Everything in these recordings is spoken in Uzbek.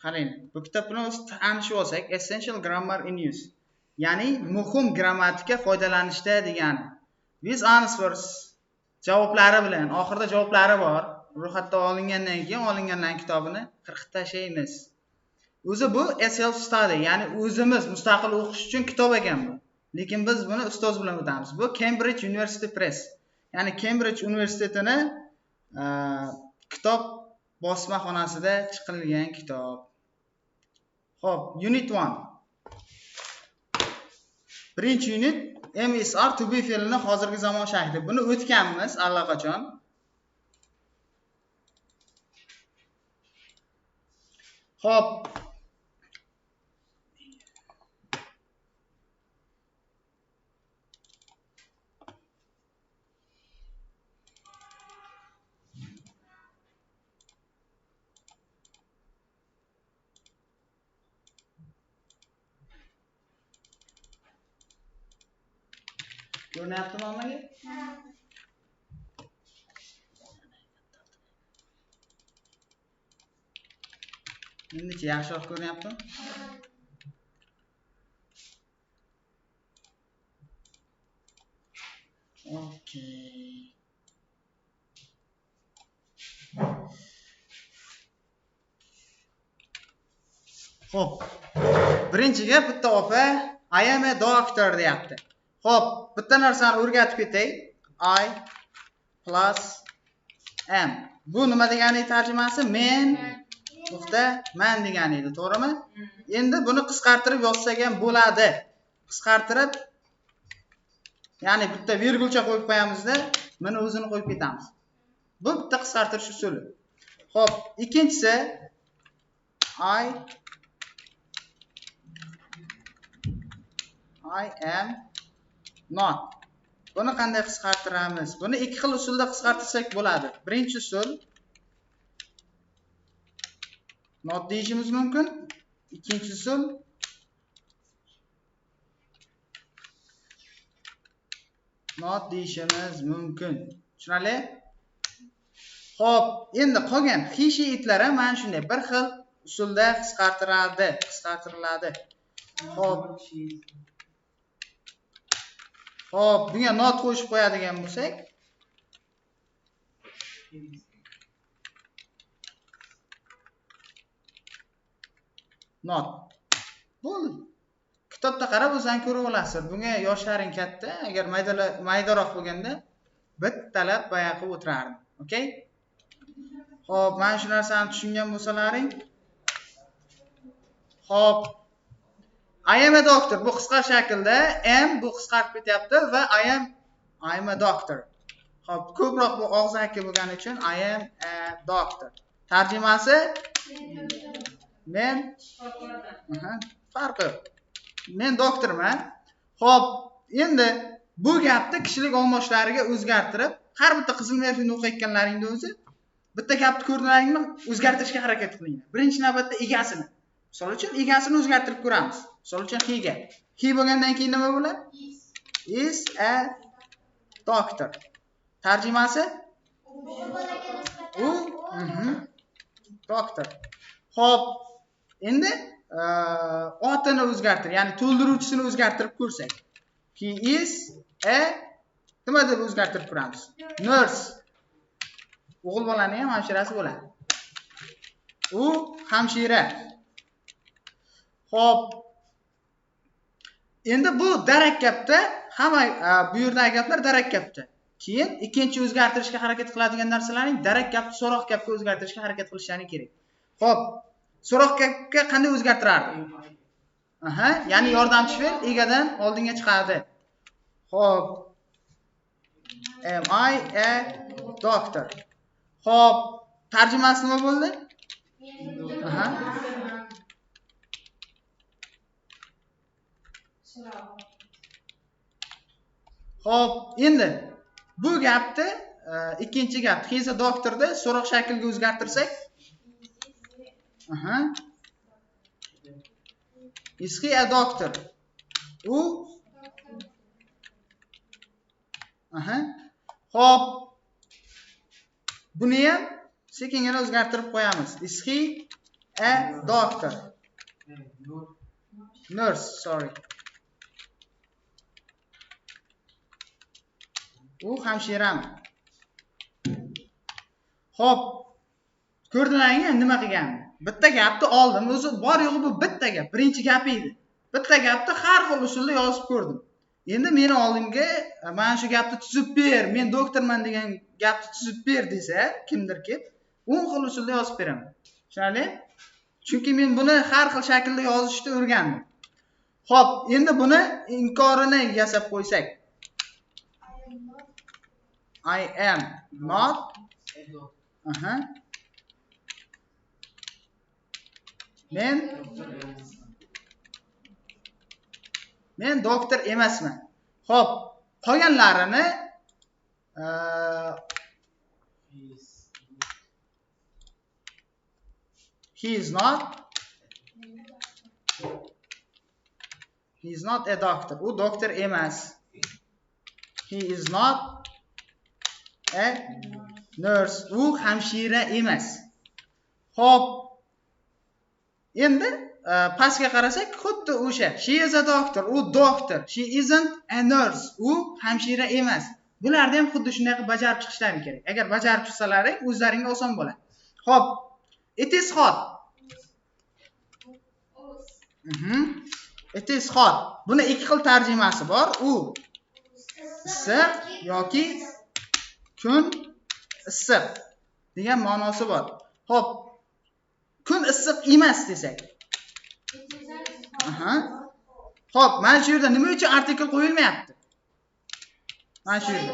qarang, bu kitob bilan o'zi tanishib olsak, essential grammar in use. Ya'ni muhim grammatika foydalanishda degani. With answers javoblari bilan, oxirida javoblari bor. Ro'yxatdan olingandan keyin olinganlar kitobini qirqib tashlaymiz. O'zi bu self study, ya'ni o'zimiz mustaqil o'qish uchun kitob ekan bu. Lekin biz buni ustoz bilan o'tamiz. Bu Cambridge University Press. Ya'ni Cambridge universitetini kitob bosmaxonasida chiqarilgan kitob. Xo'p, unit 1. Birinchi unit MSR to be fe'lini hozirgi zamon shakli. Buni o'tganmiz allaqachon. Xo'p. Ko'ryaptimi hammaga? Endi-chi yaxshiroq ko'ryaptimi? Okay. Xo'p. Birinchiga bitta opa I am a doctor deyapti. Xo'p, bitta narsani o'rgatib ketay. I plus am. Bu nima degani tarjimasi? Men man degani edi, to'g'rimi? Endi buni qisqartirib yozsak ham bo'ladi. Qisqartirib, ya'ni bitta virgulcha qo'yib qo'yamizda, buni o'zini qo'yib ketamiz. Bu bitta qisqartirish usuli. Xo'p, ikkinchisi I am not. Buni qanday qisqartiramiz? Buni ikki xil usulda qisqartirsak bo'ladi. Birinchi usul not deyishimiz mumkin. Ikkinchi usul not deyishimiz mumkin. Tushunarli? Xo'p, endi qolgan he-she itlar ham mana shunday bir xil usulda qisqartiriladi. Xo'p, bunga not qo'shib qo'yadigan bo'lsak, not. Bo'ldi. Kitobda qarab o'zing ko'rib olasizlar. Bunga yoshlaring katta, agar maydaroq bo'lganda bittalab bayoq qilib o'tirardim. Okay? Xo'p, mana shu narsani tushungan bo'lsalaring. Xo'p. I am a doctor. Bu qisqa shaklda, am bu qisqarib ketyapti va I am a doctor. Xo'p, ko'proq bu og'zaki bo'lgani uchun I am a doctor. Tarjimasi men farqi. Men doktorman. Xo'p, endi bu gapni kishilik olmoshlariga o'zgartirib, har bitta qizil mefini o'qiyotganlaringda o'zi bitta gapni ko'rdilaringmi, o'zgartirishga harakat qilinglar. Birinchi navbatda egasini. Misol uchun egasini o'zgartirib ko'ramiz. Misol uchun he-ga. He bo'lgandan keyin nima bo'ladi? Is a doctor. Tarjimasi? U doctor. Xo'p, endi otini o'zgartirib, ya'ni to'ldiruvchisini o'zgartirib ko'rsak. He is a nima deb o'zgartirib ko'ramiz? Nurse. O'g'il bolani ham hamshirasi bo'ladi. U hamshira. Xo'p. Endi bu darakkabda, hamma bu yerdagi gaplar darakkabda. Keyin ikkinchi o'zgartirishga harakat qiladigan narsalarning darakkabni so'roq gapga o'zgartirishga harakat qilishlari kerak. Xo'p. So'roq gapga qanday o'zgartirardi? Ya'ni yordamchi fe'l egadan oldinga chiqadi. Xo'p. Am I a doctor? Xo'p, tarjimasi nima bo'ldi? Xo'p, endi bu gapni ikkinchi gap, he is a doctorda so'roq shakliga o'zgartirsak, is he a doctor? U Xo'p. Buni ham sekingina o'zgartirib qo'yamiz. Is he a doctor. Nurse, sorry. U hamshirami? Xo'p, ko'rdilaringmi nima qilganini? Bitta gapni oldim, o'zi bor yo'g'i bu bitta gap, birinchi gap edi. Bitta gapni har xil usulda yozib ko'rdim. Endi meni oldimga mana shu gapni tuzib ber, men doktorman degan gapni tuzib ber desa, kimdir kelib, 10 xil usulda yozib beraman. Tushunarli? Chunki men buni har xil shaklda yozishni o'rgandim. Xo'p, endi buni inkorini yasab qo'ysak. I am not Men doktor emasman. Xo'p, qolganlarini he is not a doctor. U doktor emas. He is not a nurse. U hamshira emas. Xo'p. Endi pastga qarasak, xuddi o'sha. She is a doctor. U doktor. She isn't a nurse. U hamshira emas. Bularni ham xuddi shunday qilib bajarib chiqishlari kerak. Agar bajarib chiqsalaring, o'zlaringga oson bo'ladi. Xo'p. It is hot. It is hot. Buni ikki xil tarjimasi bor. U issiq yoki kun issiq degan ma'nosi bor. Xo'p. Kun issiq emas desak. Xo'p, mana shu yerda nima uchun artikl qo'yilmayapti? Mana shu yerda.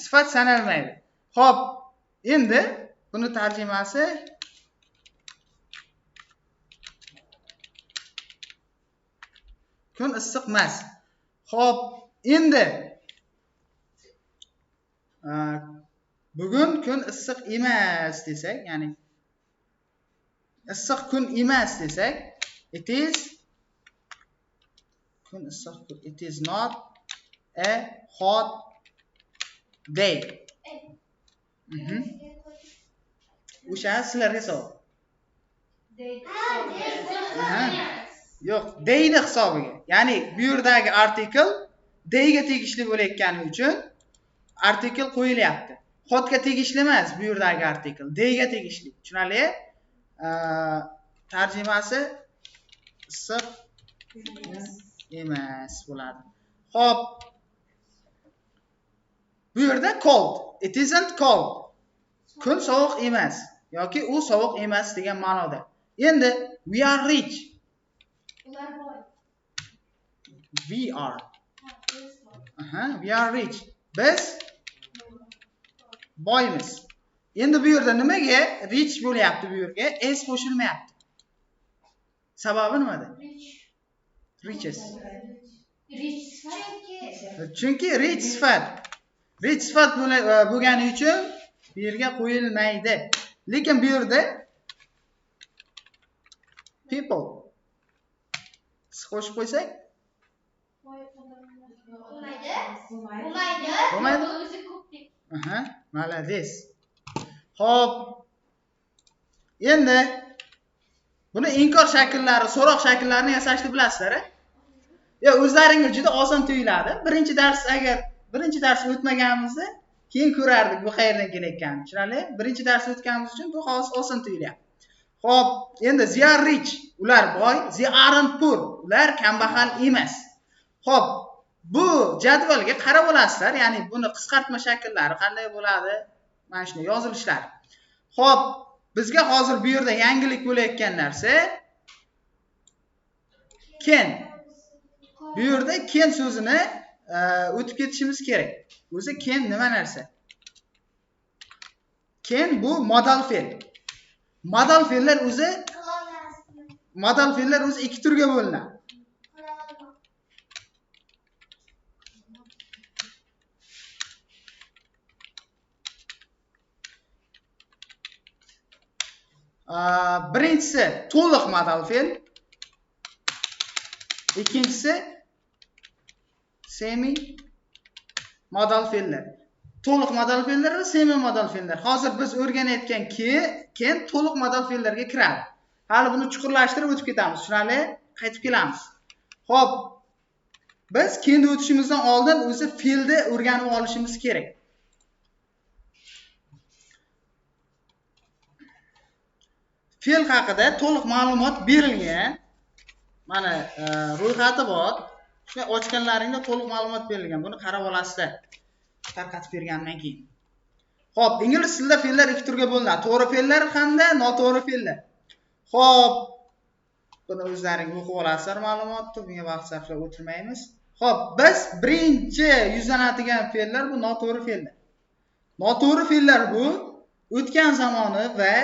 Sifat sanalmaydi. Xo'p, endi buni tarjimasi kun issiq emas. Xo'p, endi bugun kun issiq emas desak, ya'ni issiq kun emas desak, it is not a hot day. O'sha sizlarga savol. Yo'q, dayni hisobiga. Ya'ni bu yerdagi artikl dayga tegishli bo'layotgani uchun artikl qo'yilyapti. Hotga tegishli emas bu yerdagi artikl, dayga tegishli. Tushunarli? Tarjimasi issiq emas bo'ladi. Xo'p. Bu yerda cold. It isn't cold. Kun sovuq emas yoki u sovuq emas degan ma'noda. Endi we are rich. We are rich. Biz boymiz. Endi bu yerda nimaga rich bo'lyapti bu yerga? S qo'shilmayapti. Sababi nimada? Riches. Chunki rich sifat. Rich sifat bo'lgani uchun bu yerga qo'yilmaydi. Lekin bu yerda people qo'shib qo'ysak bo'lmaydi. Malades. Xo'p. Endi buni inkor shakllari, so'roq shaklarini yasashni bilasizlar-a? Yo, o'zlaringizga juda oson tuyuladi. Birinchi dars o'tmaganimizda keyin ko'rardik bu qayerdan kelayotganini. Tushunarli? Birinchi dars o'tganimiz uchun bu hozir oson tuyulyapti. Xo'p, endi they are rich, ular boy, they aren't poor, ular kambag'al emas. Xo'p, bu jadvalga qarab olasizlar, ya'ni buni qisqartma shakllari qanday bo'ladi? Mana shuni yozilishlar. Xo'p, bizga hozir bu yerda yangilik bo'layotgan narsa can. Bu yerda can so'zini o'tib ketishimiz kerak. O'zi can nima narsa? Can bu modal fe'l. Modal fe'llar o'zi ikki turga bo'linadi. Birinchisi to'liq modal fe'l. Ikkinchisi semi modal fe'llar. to'liq modal fe'llar va semi modal fe'llar. Hozir biz o'rganayotgan keyin to'liq modal fe'llarga kiradi. Hali buni chuqurlashtirib o'tib ketamiz. Tushunarli? Qaytib kelamiz. Xo'p. Biz keyinga o'tishimizdan oldin o'zi fe'lni o'rganib olishimiz kerak. Fe'l haqida to'liq ma'lumot berilgan. Mana ro'yxati bor. Shuni ochganlaringda to'liq ma'lumot berilgan. Buni qarab olasizlar. Tarqatib bergandan keyin. Xo'p, ingliz tilida fe'llar ikki turga bo'linadi. To'g'ri fe'llar hamda noto'g'ri fe'llar. Xo'p, buni o'zlaring o'qib olasizlar ma'lumotni. Bunga vaqt sarflab o'tirmaymiz. Xo'p, biz birinchi yuzlanadigan fe'llar bu noto'g'ri fe'llar. Noto'g'ri fe'llar bu o'tgan zamoni va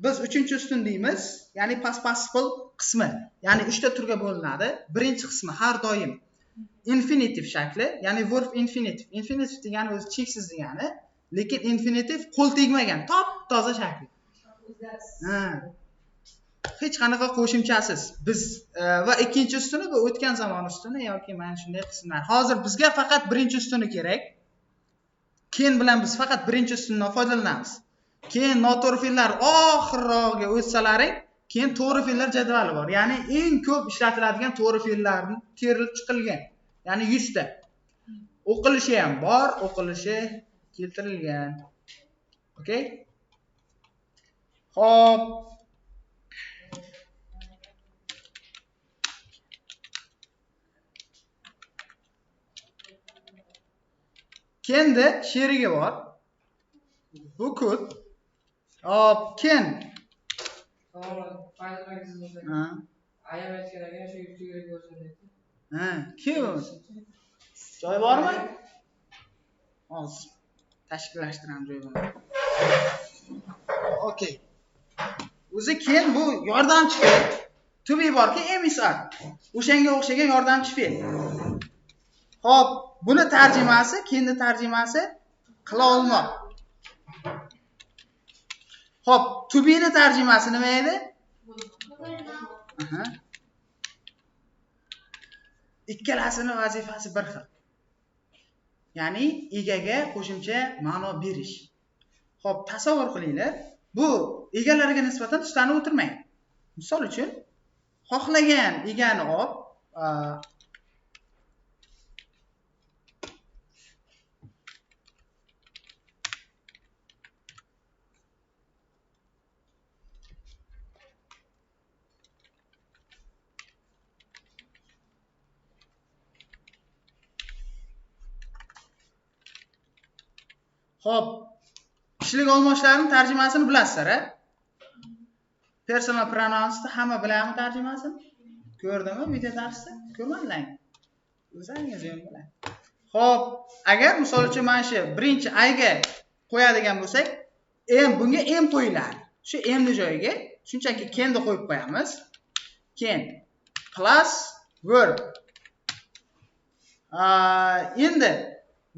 biz uchinchi ustun deymiz, ya'ni past participle qismi, ya'ni 3 ta turga bo'linadi. Birinchi qismi har doim infinitiv shakli, ya'ni verb infinitiv. Infinitiv degani o'zi cheksiz degani, lekin infinitiv qo'l tegmagan, top-toza shakli. Hech qanaqa qo'shimchasiz. Biz va ikkinchi ustuni bu o'tgan zamon ustuni yoki mana shunday qismlar. Hozir bizga faqat birinchi ustuni kerak. Keyin bilan biz faqat birinchi ustundan foydalanamiz. Keyin noto'g'ri fe'llar oxirroqga o'tsalaring, keyin to'g'ri fe'llar jadvali bor. Ya'ni eng ko'p ishlatiladigan to'g'ri fe'llarni terilib chiqilgan. Ya'ni 100 ta. O'qilishi ham bor, o'qilishi keltirilgan. Okay? Xo'p. Kendi sherigi bor. Bu kod. Hop, ken. Kim? Joy bormi? Hozir tashkillashtiramiz joy bor. Okay. O'zi ken bu yordamchi fe'l. To be borki, emisar. O'shanga o'xshagan yordamchi fe'l. Hop, buni tarjimasi, kendi tarjimasi qila olmoq. Hop, to be ni tarjimasi nima edi? Ikkalasini vazifasi bir xil. Ya'ni egaga qo'shimcha ma'no berish. Hop, tasavvur qilinglar. Bu egalariga nisbatan tustanib o'tirmang. Misol uchun, xohlagan egani olib, Xo'p, kishilik olmoshlarining tarjimasini bilasizlar-a? Personal pronounsni hamma biladimi tarjimasini? Ko'rdimi video darsda? Ko'rmadinglarmi? O'zingiz ham bilasiz. Xo'p, agar misol uchun mana shu birinchi ayga qo'yadigan bo'lsak, bunga m qo'yiladi. Shu m ni joyiga shunchaki kenni qo'yib qo'yamiz. Ken plus verb. Endi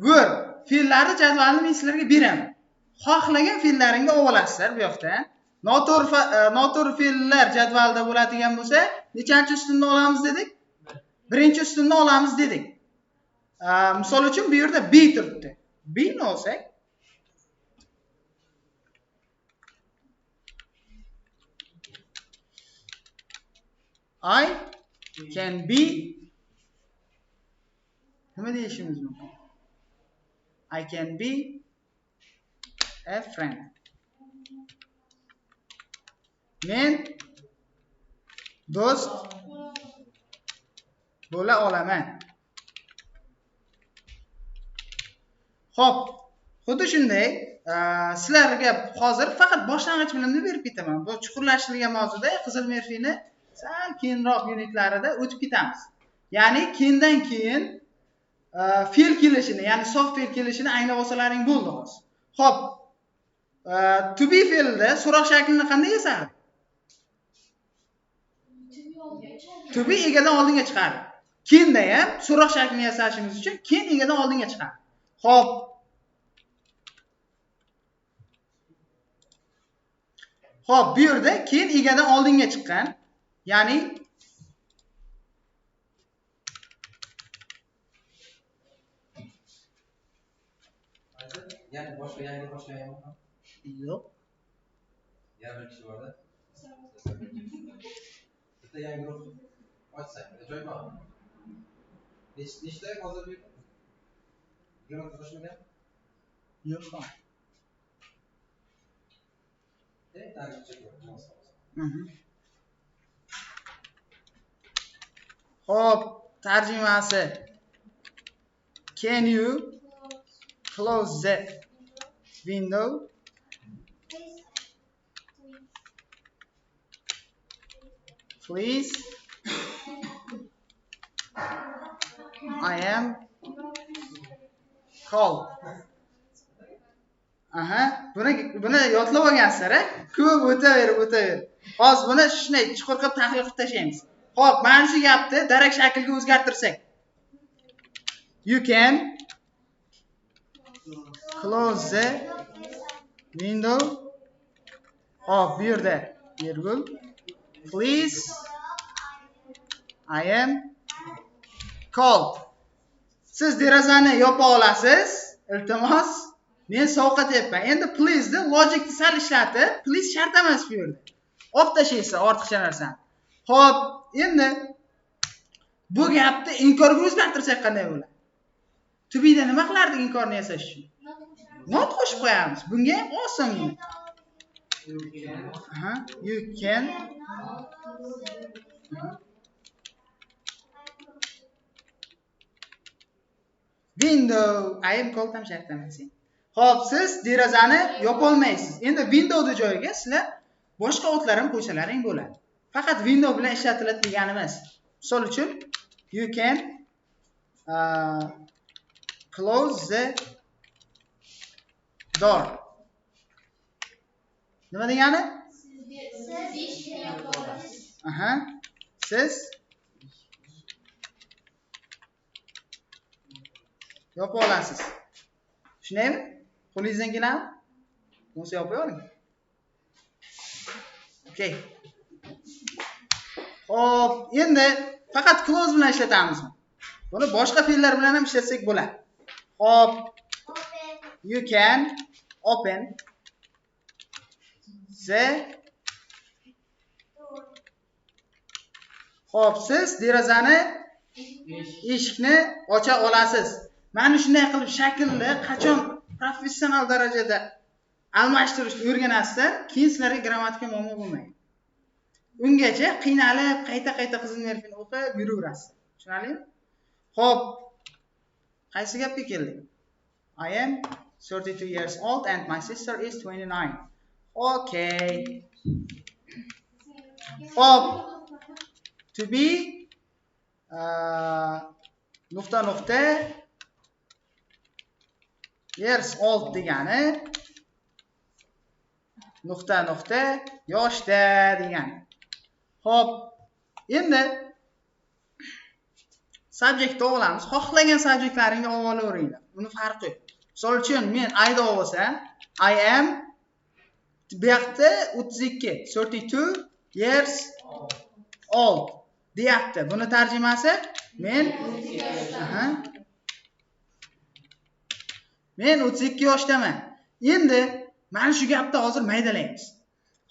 verb fe'llarni jadvalini men sizlarga beraman. Xohlagan fe'llaringni olib olasizlar bu yoqda. Noto'g'ri fe'llar jadvalida bo'ladigan bo'lsa, nechanchi ustunni olamiz dedik? Birinchi ustunni olamiz dedik. Misol uchun bu yerda be turibdi. Be ni olsak, I can be nima deyishimiz mumkin? I can be a friend. Men do'st bo'la olaman. Xo'p, xuddi shunday sizlarga hozir faqat boshlang'ich bilimni berib ketaman. Bu chuqurlashtirilgan mavzuda Qizil Merfini sal keyinroq unitlarida o'tib ketamiz. Ya'ni keyindan keyin fe'l kelishini, ya'ni soft fe'l kelishini anglab olsalaring bo'ldi hozir. Xo'p, to be fe'lida so'roq shaklini qanday yasadi? To be egadan oldinga chiqadi. Kenda ham so'roq shaklini yasashimiz uchun ken egadan oldinga chiqadi. Xo'p. Xo'p, bu yerda ken egadan oldinga chiqqan. Ya'ni Yani boshqa yangi boshlaganmi? Yo'q. Yana bir kishi borda. Bitta yangi guruh ochsak, joy bormi? Nechta hozir bu yerda? 20 ta qo'shilgan? Yo'q. Hop, tarjimasi. Can you close the window? Please. I am cold. Buni yodlab olgansizlar-a? Ko'p o'taverib. Hozir buni shunday chuqur qilib tahlil qilib tashlaymiz. Xo'p, mana shu gapni darak shaklga o'zgartirsak. You can close the window. Hop, bu yerda virgul. Please. I am cold. Siz derazani yopa olasiz. Iltimos, men sovqotyapman. Endi please ni logikni sal ishlatib, please shart emas bu yerda. Olib tashlaysiz ortiqcha narsani. Xo'p, endi bu gapni inkorga o'zgartirsak qanday bo'ladi? To be da nima qilardik inkorni yasash uchun? Not qo'shib qo'yamiz. Bunga ham oson. You can window. I am cold ham shart emas. Xo'p, siz derazani yopolmaysiz. Endi windowni joyiga sizlar boshqa otlar ham qo'shalaring bo'ladi. Faqat window bilan ishlatiladi degani emas. Misol uchun you can close the door. Nima degani? Siz yopa olasiz. Tushunaymi? Qo'lingizdan keladimi? Bo'lsa yopa oling. Okay. Xo'p, endi faqat close bilan ishlatamizmi? Buni boshqa fe'llar bilan ham ishlatsak bo'ladi. Xo'p, you can open the Xo'p, siz derazani eshikni ocha olasiz. Mana shunday qilib shaklni qachon professional darajada almashtirishni o'rganasizlar, keyin sizlarga grammatika muammo bo'lmaydi. Ungacha qiynalib, qayta qizil nervini o'qib yuraverasiz. Tushunarlimi? Xo'p. Qaysi gapga keldik? I am 32 years old and my sister is 29. Okay. Xo'p. To be nuqta years old degani nuqta yoshda degani. Xo'p, endi subject olamiz. Xohlagan subjektlaringni olib olaveringlar. Buni farqi yo'q. Misol uchun men I da olsam, I am bu yoqda 32 years old deyapti. Buni tarjimasi men 32 yoshdaman. Endi mana shu gapni hozir maydalaymiz.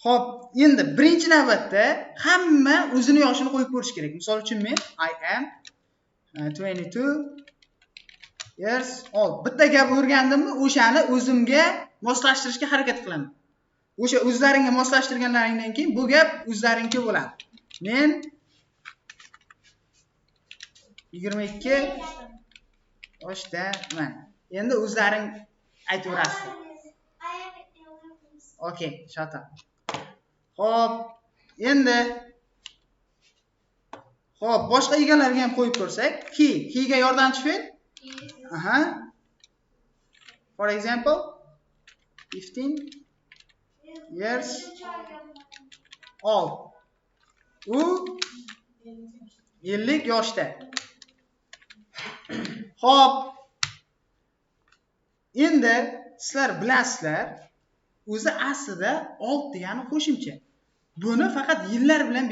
Xo'p, endi birinchi navbatda hamma o'zini yoshini qo'yib ko'rish kerak. Misol uchun men I am 22 years old. Bitta gap o'rgandimmi, o'shani o'zimga moslashtirishga harakat qilaman. O'sha o'zlaringga moslashtirganlaringdan keyin bu gap o'zlaringga bo'ladi. Men 22 yoshdaman. Endi o'zlaring aytaverasizlar. Okay, shut up. Xo'p, endi boshqa egalarga ham qo'yib ko'rsak, he ga yordamchi fe'l? For example, 15 years old. U 50 yoshda. Xo'p. Endi sizlar bilasizlar, o'zi aslida old degani qo'shimcha. Buni faqat yillar bilan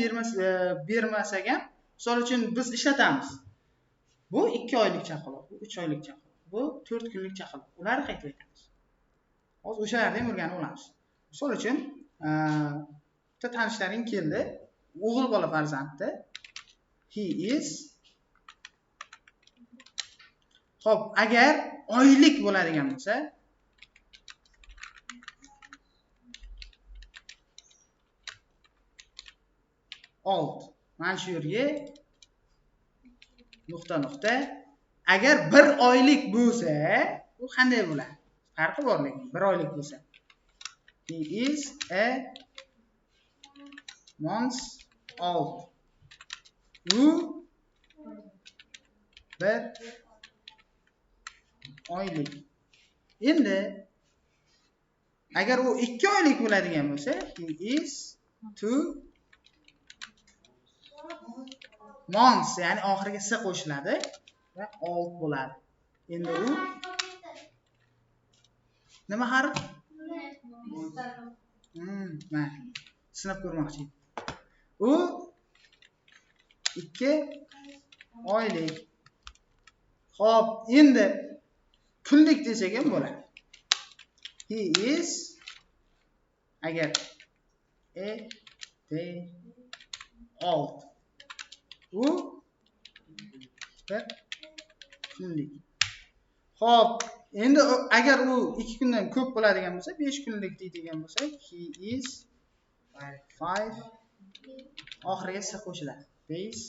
bermasak ham, misol uchun biz ishlatamiz. Bu 2 oylik chaqaloq, bu 3 oylik chaqaloq, bu 4 kunlik chaqaloq. Ularni qaytib aytamiz. hozir o'shalarni ham o'rganib olamiz. Misol uchun bitta tanishlaring keldi, o'g'il bola farzandni. He is. Xo'p, agar oylik bo'ladigan bo'lsa, old. Mana shu yerga nuqta. Agar 1 oylik bo'lsa, bu qanday bo'ladi? Farqi bor lekin 1 oylik bo'lsa. He is a month old. U 1 oylik. Endi agar u 2 oylik bo'ladigan bo'lsa, he is 2 months, ya'ni oxiriga s qo'shiladi va old bo'ladi. Endi u nima harf? Mana sinab ko'rmoqchi. U 2 oylik. Xo'p, endi kunlik desak ham bo'ladi. He is agar a day old. U 1 kunlik. Xo'p, endi agar u 2 kundan ko'p bo'ladigan bo'lsa, 5 kunlik deydigan bo'lsak, he is 5 oxiriga s qo'shiladi. Days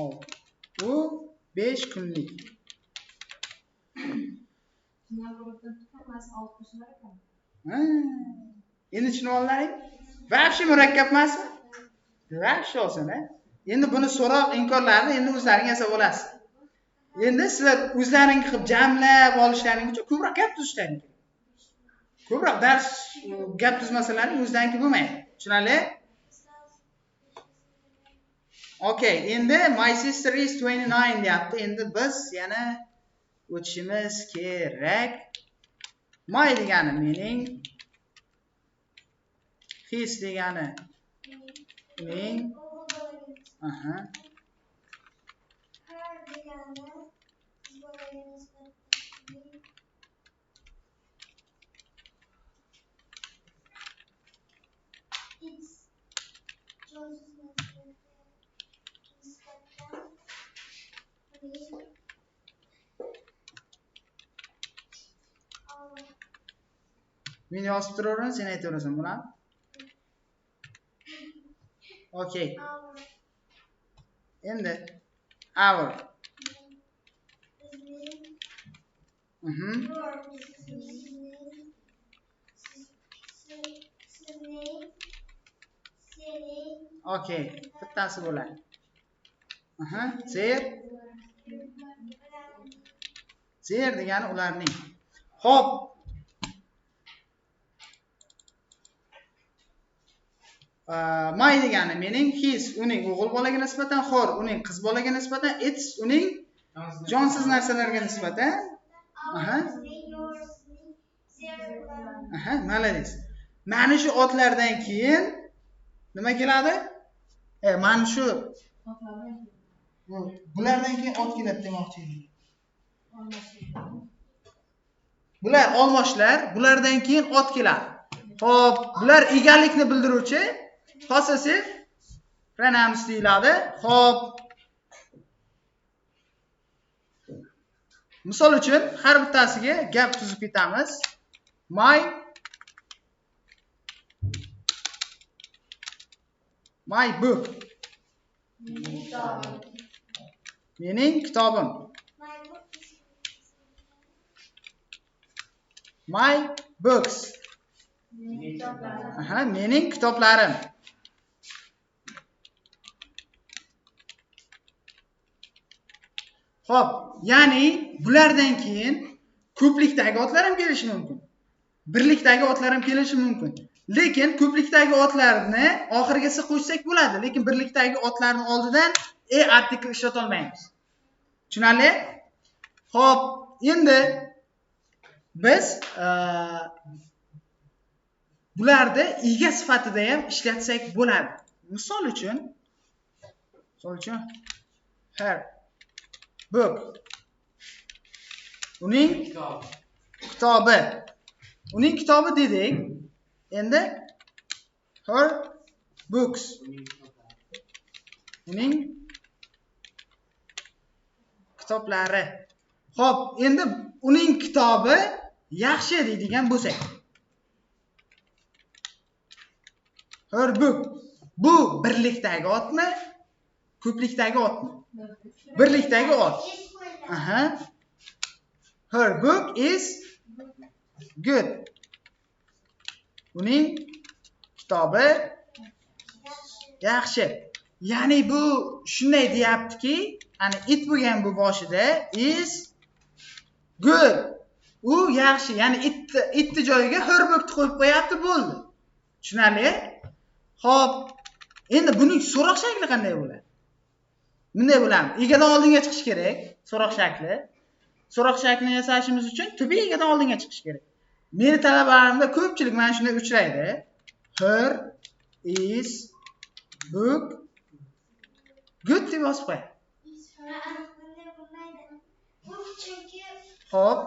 old. U 5 kunlik. Endi tushunib oldingmi? Vaqti murakkab emasmi? Vaqti oson, a? Endi buni so'roq imkonlarini endi o'zlaring yasab olasiz. Endi sizlar o'zlaring qilib jamlab olishlaring uchun ko'proq gap tuzishlaring kerak. Ko'proq dars gap tuzmasalaring o'zlariniki bo'lmaydi. Tushunarli? Okay, endi my sister is 29 deyapti. Endi biz yana o'tishimiz kerak. My degani mening, his degani mening, men yozib turaverman, sen aytaverasan bularni. Okay. Endi our. Okay, bittasi bo'ladi. Their degani ularning. Xo'p. My degani mening, his uning o'g'il bolaga nisbatan, her uning qiz bolaga nisbatan, its uning jonsiz narsalarga nisbatan. Malades. Mana shu otlardan keyin nima keladi? Mana shu bulardan keyin ot keladi demoqchi edim. Bular olmoshlar, bulardan keyin ot keladi. Xo'p, bular egallikni bildiruvchi possessive pronouns deyiladi. Xo'p. Misol uchun har bittasiga gap tuzib ketamiz. My book. Mening kitobim. My books. Mening kitoblarim. Xo'p, ya'ni bulardan keyin ko'plikdagi otlar ham kelishi mumkin. Birlikdagi otlar ham kelishi mumkin. Lekin ko'plikdagi otlarni oxiriga s qo'shsak bo'ladi, lekin birlikdagi otlarning oldidan artikl ishlata olmaymiz. Tushunarli? Xo'p, endi biz bularni ega sifatida ham ishlatsak bo'ladi. Misol uchun her book uning kitobi. Uning kitobi dedik. Endi her books. Uning kitoblari. Xo'p, endi uning kitobi yaxshi deydigan bo'lsak. Her book. Bu birlikdagi otmi? Ko'plikdagi otmi? Birlikdagi ot. Aha. Her book is good. Uning kitobi yaxshi. Ya'ni bu shunday deyaptiki, ani it bo'lgan bu boshida is good. U yaxshi. Ya'ni itni joyiga her bookni qo'yib qo'yapti, bo'ldi. Tushunarli? Xo'p, endi buning so'roq shakli qanday bo'ladi? Bunday bo'ladi. Egadan oldinga chiqish kerak, so'roq shakli. So'roq shaklini yasashimiz uchun to be egadan oldinga chiqish kerak. Meni talabalarimda ko'pchilik mana shunday uchraydi. Her is book good deb yozib qo'yadi. Xo'p,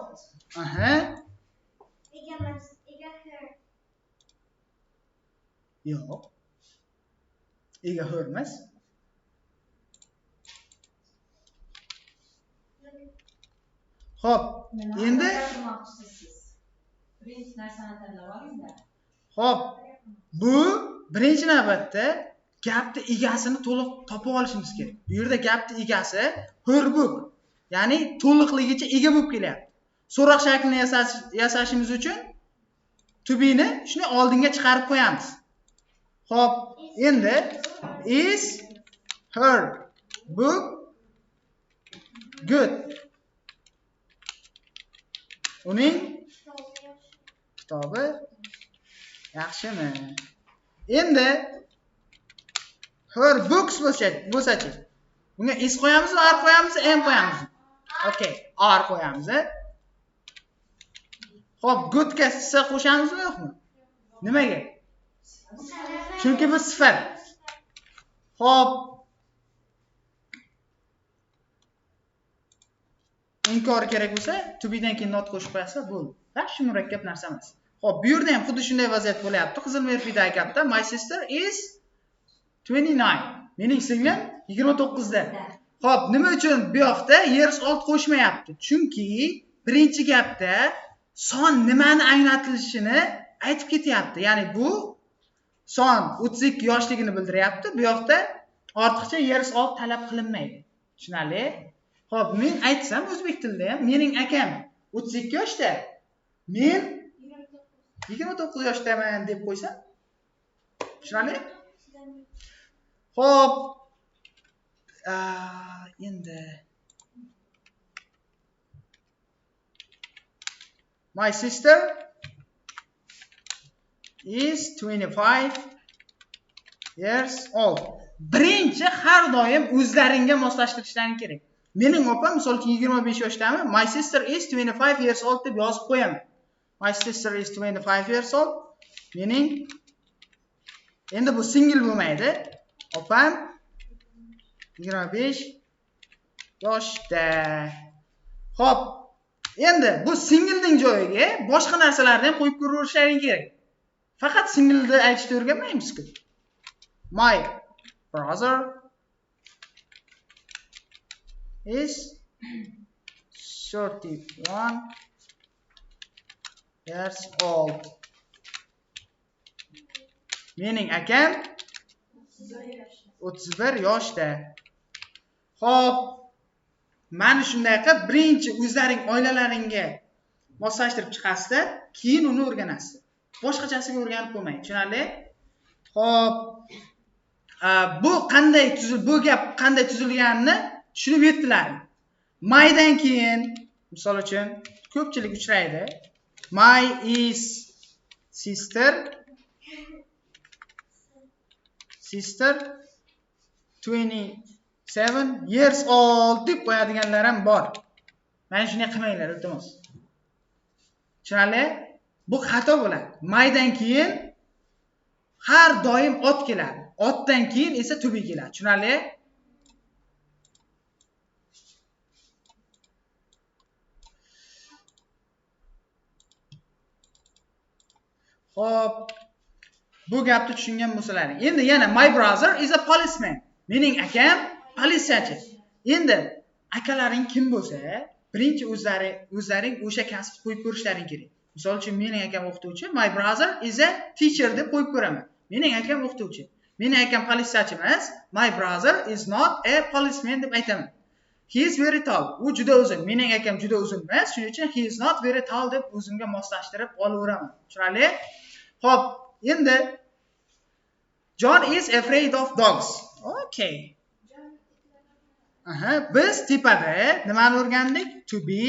aha. Yo'q. Ega her emas. Xo'p, endi birinchi narsani tanlab olingda. Xo'p, bu birinchi navbatda gapni egasini to'liq topib olishimiz kerak. Bu yerda gapni egasi her book, ya'ni to'liqligicha ega bo'lib kelyapti. So'roq shaklini yasashimiz uchun to be ni shuni oldinga chiqarib qo'yamiz. Xo'p, endi is her book good? Uning kitobi yaxshimi? Endi her books bo'lsa-chi. Bunga is qo'yamizmi, r qo'yamizmi, m qo'yamizmi? Okay, r qo'yamiz. Xo'p, good ga s qo'shamizmi, yo'qmi? Nimaga? Chunki bu sifat. Xo'p, inkor kerak bo'lsa, to be dan keyin not qo'shib qo'yasa, bo'ldi. Yaxshi murakkab narsa emas. Xo'p, bu yerda ham xuddi shunday vaziyat bo'lyapti. Qizil verbida aytayapti. My sister is 29. Mening singlim 29 da. Xo'p, nima uchun bu yoqda years old qo'shmayapti? Chunki birinchi gapda son nimani anglatilishini aytib ketyapti. Ya'ni bu son 32 yoshligini bildiryapti. Bu yoqda ortiqcha years old talab qilinmaydi. Tushunarli? Xo'p, men aytsam o'zbek tilida ham mening akam 32 yoshda, men 29 yoshdaman deb qo'ysam, tushunarli? Xo'p, endi my sister is 25 years old. Birinchi har doim o'zlaringga moslashtirishlaring kerak. Mening opam misol uchun 25 yoshdami? My sister is 25 years old deb yozib qo'yaman. My sister is 25 years old. Mening endi bu single bo'lmaydi. Opam 25 yoshda. Xo'p, endi bu singlening joyiga boshqa narsalarni ham qo'yib ko'rishlaring kerak. Faqat single'ni aytishni o'rganmaymiz-ku. My brother is 31 years old. Mening akam 31 yoshda. Xo'p, mana shunday qilib birinchi o'zlaring oilalaringga moslashtirib chiqasizlar, keyin uni o'rganasizlar. Boshqachasiga o'rganib qo'ymang. Tushunarli? Xo'p, bu gap qanday tuzilganini tushunib yetdilar. Mydan keyin misol uchun ko'pchilik uchraydi. My is sister 27 years old deb qo'yadiganlar ham bor. Mana shunday qilmanglar, iltimos. Tushunarli? Bu xato bo'ladi. Mydan keyin har doim ot keladi. Otdan keyin esa to be keladi. Tushunarli? Xo'p, bu gapni tushungan bo'lsalaring. Endi yana my brother is a policeman. Mening akam politsiyachi. Endi akalaring kim bo'lsa, birinchi o'zlaring o'sha kasbni qo'yib ko'rishlaring kerak. Misol uchun mening akam o'qituvchi, my brother is a teacher deb qo'yib ko'raman. Mening akam o'qituvchi. Mening akam politsiyachi emas, my brother is not a policeman deb aytaman. He is very tall. U juda uzun. Mening akam juda uzun emas, shuning uchun he is not very tall deb o'zimga moslashtirib olaveraman. Tushunarli? Xo'p, endi John is afraid of dogs. Okay. Biz tepada nimani o'rgandik? To be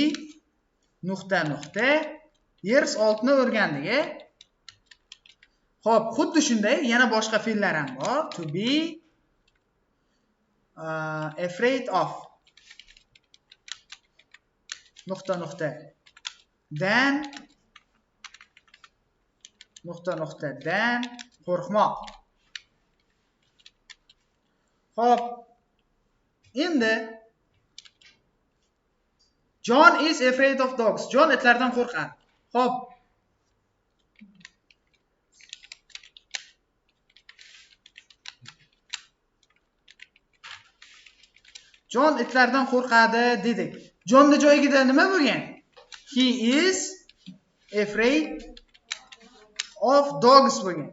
nuqta years oltni o'rgandik. Xo'p, xuddi shunday yana boshqa fe'llar ham bor. To be afraid of dan dan qo'rqmoq. Xo'p, endi John is afraid of dogs. John itlardan qo'rqadi. Xo'p. John itlardan qo'rqadi dedik. Johnning joyida nima bo'lgan? He is afraid of dogs bo'lgan.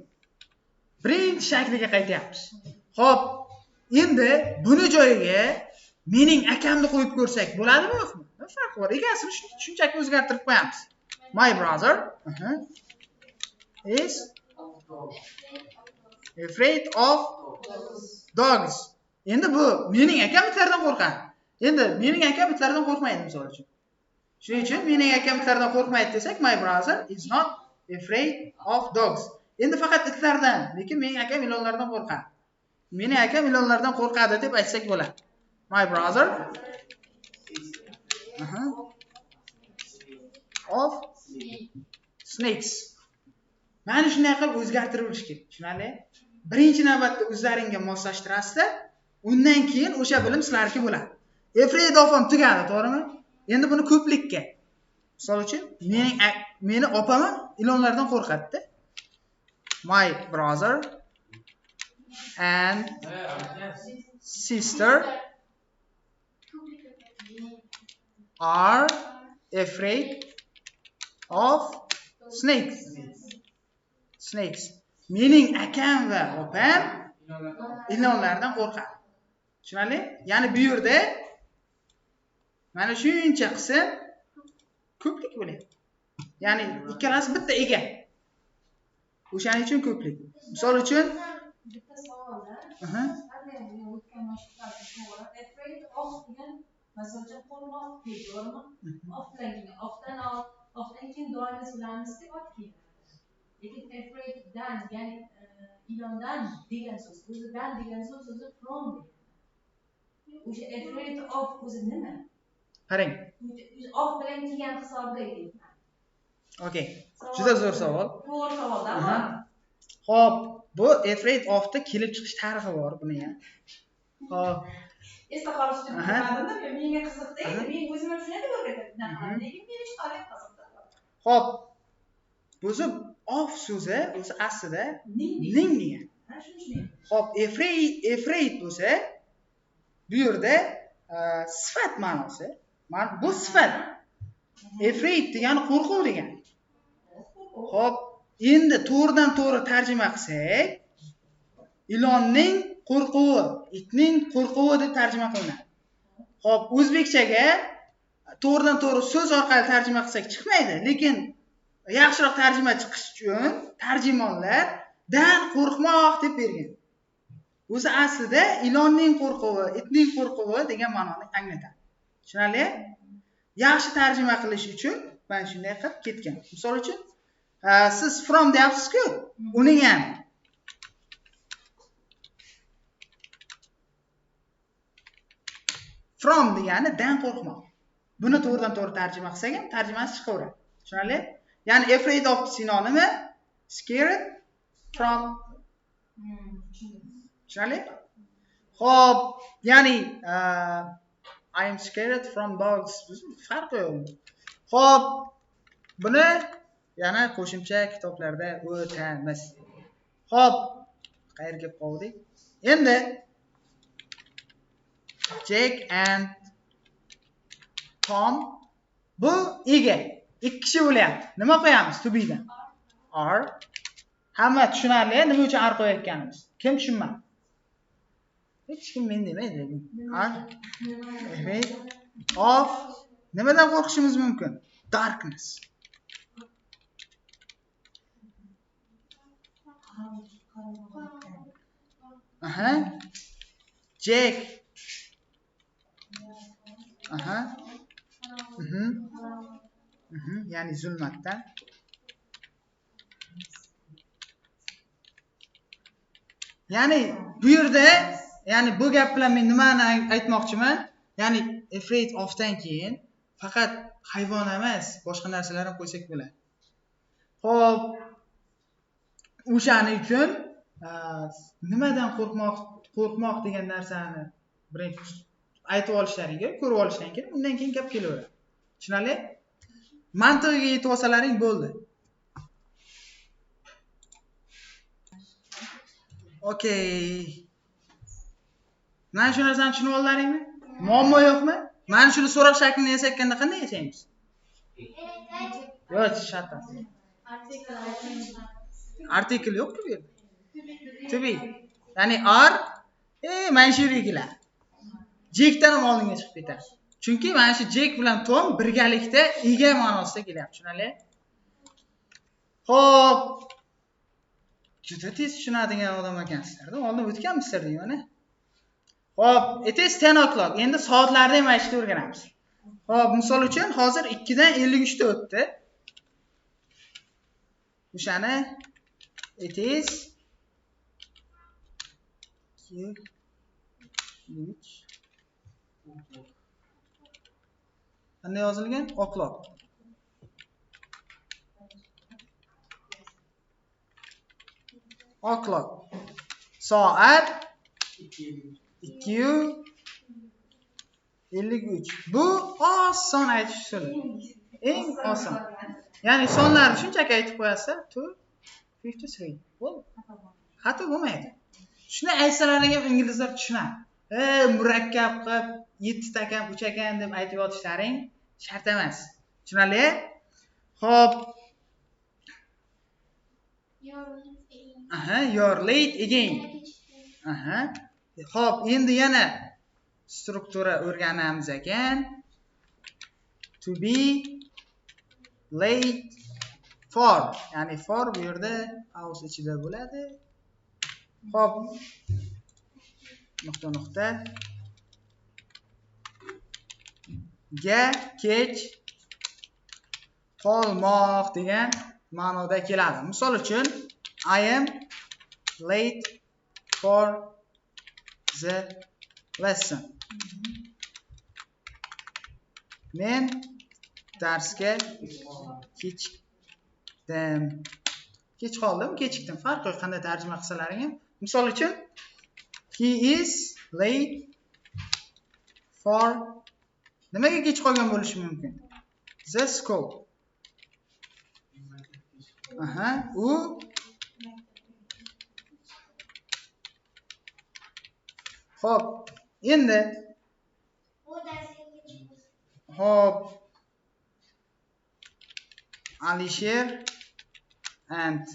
Birinchi shakliga qaytyapmiz. Xo'p, endi buni joyiga mening akamni qo'yib ko'rsak bo'ladimi yo'qmi? Nima farqi bor? Egasini shunchaki o'zgartirib qo'yamiz. My brother is afraid of dogs. Endi bu mening akam itlardan qo'rqadi. Endi mening akam itlardan qo'rqmaydi misol uchun. Shuning uchun mening akam itlardan qo'rqmaydi desak, my brother is not afraid of dogs. Endi faqat itlardan, lekin mening akam ilonlardan qo'rqadi. Mening akam ilonlardan qo'rqadi deb aytsak bo'ladi. My brother of snakes. Mana shunday qilib o'zgartirib olish kerak. Tushunarli? Birinchi navbatda o'zlaringga moslashtirasizlar, undan keyin o'sha bilim sizlarga bo'ladi. Afraid of ham tugadi, to'g'rimi? Endi buni ko'plikka. Misol uchun, meni opam ilonlardan qo'rqadi. My brother and sister are afraid of snakes. Mening akam va opam ilonlardan qo'rqadi. Tushunarli? Ya'ni bu yerda mana shuncha qism ko'plik bo'lyapti. Ya'ni ikkalasi bitta ega. O'shaning uchun ko'plik. Misol uchun bitta savolda afraid of degan masalan qo'rqmoq deydi, to'g'rimi? Ofdan keyin doimiy bilamizki, ot keladi. Lekin afraid dan, ya'ni ilondan degan so'z, o'zidan degan so'z o'zi from deydi. O'sha afraid of o'zi nima? Qarang. Of bilan kelgan hisobida deydi. Okay. Juda zo'r savol. To'g'ri savolda. Xo'p, bu afraid of'da kelib chiqish tarixi bor buni ham. Xo'p. Esda qolish uchun qilmadimda, menga qiziqdi. Men o'zim ham shunday deb o'rgatdim. Lekin men hech qanday qiziqdi. Xo'p. Buzi of so'zi o'zi aslida ning degan. Ha, shunday. Xo'p, afraid bo'lsa bu yerda sifat ma'nosi. Bu sifat. Afraid degani qo'rquv degani. Xo'p, endi to'g'ridan-to'g'ri tarjima qilsak, ilonning qo'rquvi, itning qo'rquvi deb tarjima qilinadi. Xo'p, o'zbekchaga to'g'ridan-to'g'ri so'z orqali tarjima qilsak chiqmaydi, lekin yaxshiroq tarjima chiqish uchun tarjimonlar dan qo'rqmoq deb bergan. O'zi aslida ilonning qo'rquvi, itning qo'rquvi degan ma'noni anglatadi. Tushunarli? Yaxshi tarjima qilish uchun men shunday qilib ketgan. Misol uchun, siz from deyapsiz-ku, uning ham from degani dan qo'rqmoq. Buni to'g'ridan-to'g'ri tarjima qilsak ham tarjimasi chiqaveradi. Tushunarli? Ya'ni afraid of sinonimi scared from. Tushunarli? Xo'p, ya'ni I am scared from dogs. Farqi yo'q. Xo'p, buni yana qo'shimcha kitoblarda o'tamiz. Xo'p, qayerga kelib qoldik? Endi Jack and Tom bu ega. Ikki kishi bo'lyapti. Nima qo'yamiz to be dan? Are. Hamma tushunarli, nima uchun are qo'yayotganimiz? Kim tushunmadi? Hech kim men demaydi. Are of nimadan qo'rqishimiz mumkin? Darkness. Aha. Jack. Aha. Ya'ni zulmatdan. Ya'ni bu yerda, ya'ni bu gap bilan men nimani aytmoqchiman? Ya'ni afraid ofdan keyin faqat hayvon emas, boshqa narsalar ham qo'ysak bo'ladi. Xo'p, o'shaning uchun nimadan qo'rqmoq degan narsani birinchi aytib olishlaring kerak, ko'rib olishlaring kerak, undan keyin gap kelaveradi. Tushunarli? Mantiqiga yetib olsalaring bo'ldi. Okay. Mana shu narsani tushunib oldingmi? Muammo yo'qmi? Mana shuni so'roq shaklini yasayotganda qanday yashaymiz? Yo'q, shart. Artikl yo'q-ku bu yerda. To be. Ya'ni are mana shu yerga keladi. Jackdan ham oldinga chiqib ketadi. Chunki mana shu Jack bilan Tom birgalikda ega ma'nosida kelyapti, tushunarli? Xo'p. Juda tez tushunadigan odam ekansizlar-da. Oldin o'tganmizlar deyman-a. Xo'p, it is 10 o'clock. Endi soatlarni ham aytishni o'rganamiz. Xo'p, misol uchun hozir 2 dan 53 ta o'tdi. O'shani it is 3 qanday yozilgan? O'clock. O'clock. Soat 2:53. Bu oson aytish usuli. Eng oson. Ya'ni sonlarni shunchaki aytib qo'yasiz, 2:53. Bo'ldi. Xato bo'lmaydi. Shuni aytsalaring ham inglizlar tushunadi. Murakkab qilib 7 ta ekan, 3 ekan deb aytib yotishlaring shart emas. Tushunarli? Xo'p. You're late again. Xo'p, endi yana struktura o'rganamiz ekan. To be late for. Ya'ni for bu yerda house ichida bo'ladi. Xo'p. Nuqta. Ga kech qolmoq degan ma'noda keladi. Misol uchun I am late for the lesson. Men darsga kechikdim. Kech qoldim, kechikdim. Farqi yo'q, qanday tarjima qilsalaring ham. Misol uchun he is late for nimaga kech qolgan bo'lishi mumkin? The school. U Xo'p, endi Alisher and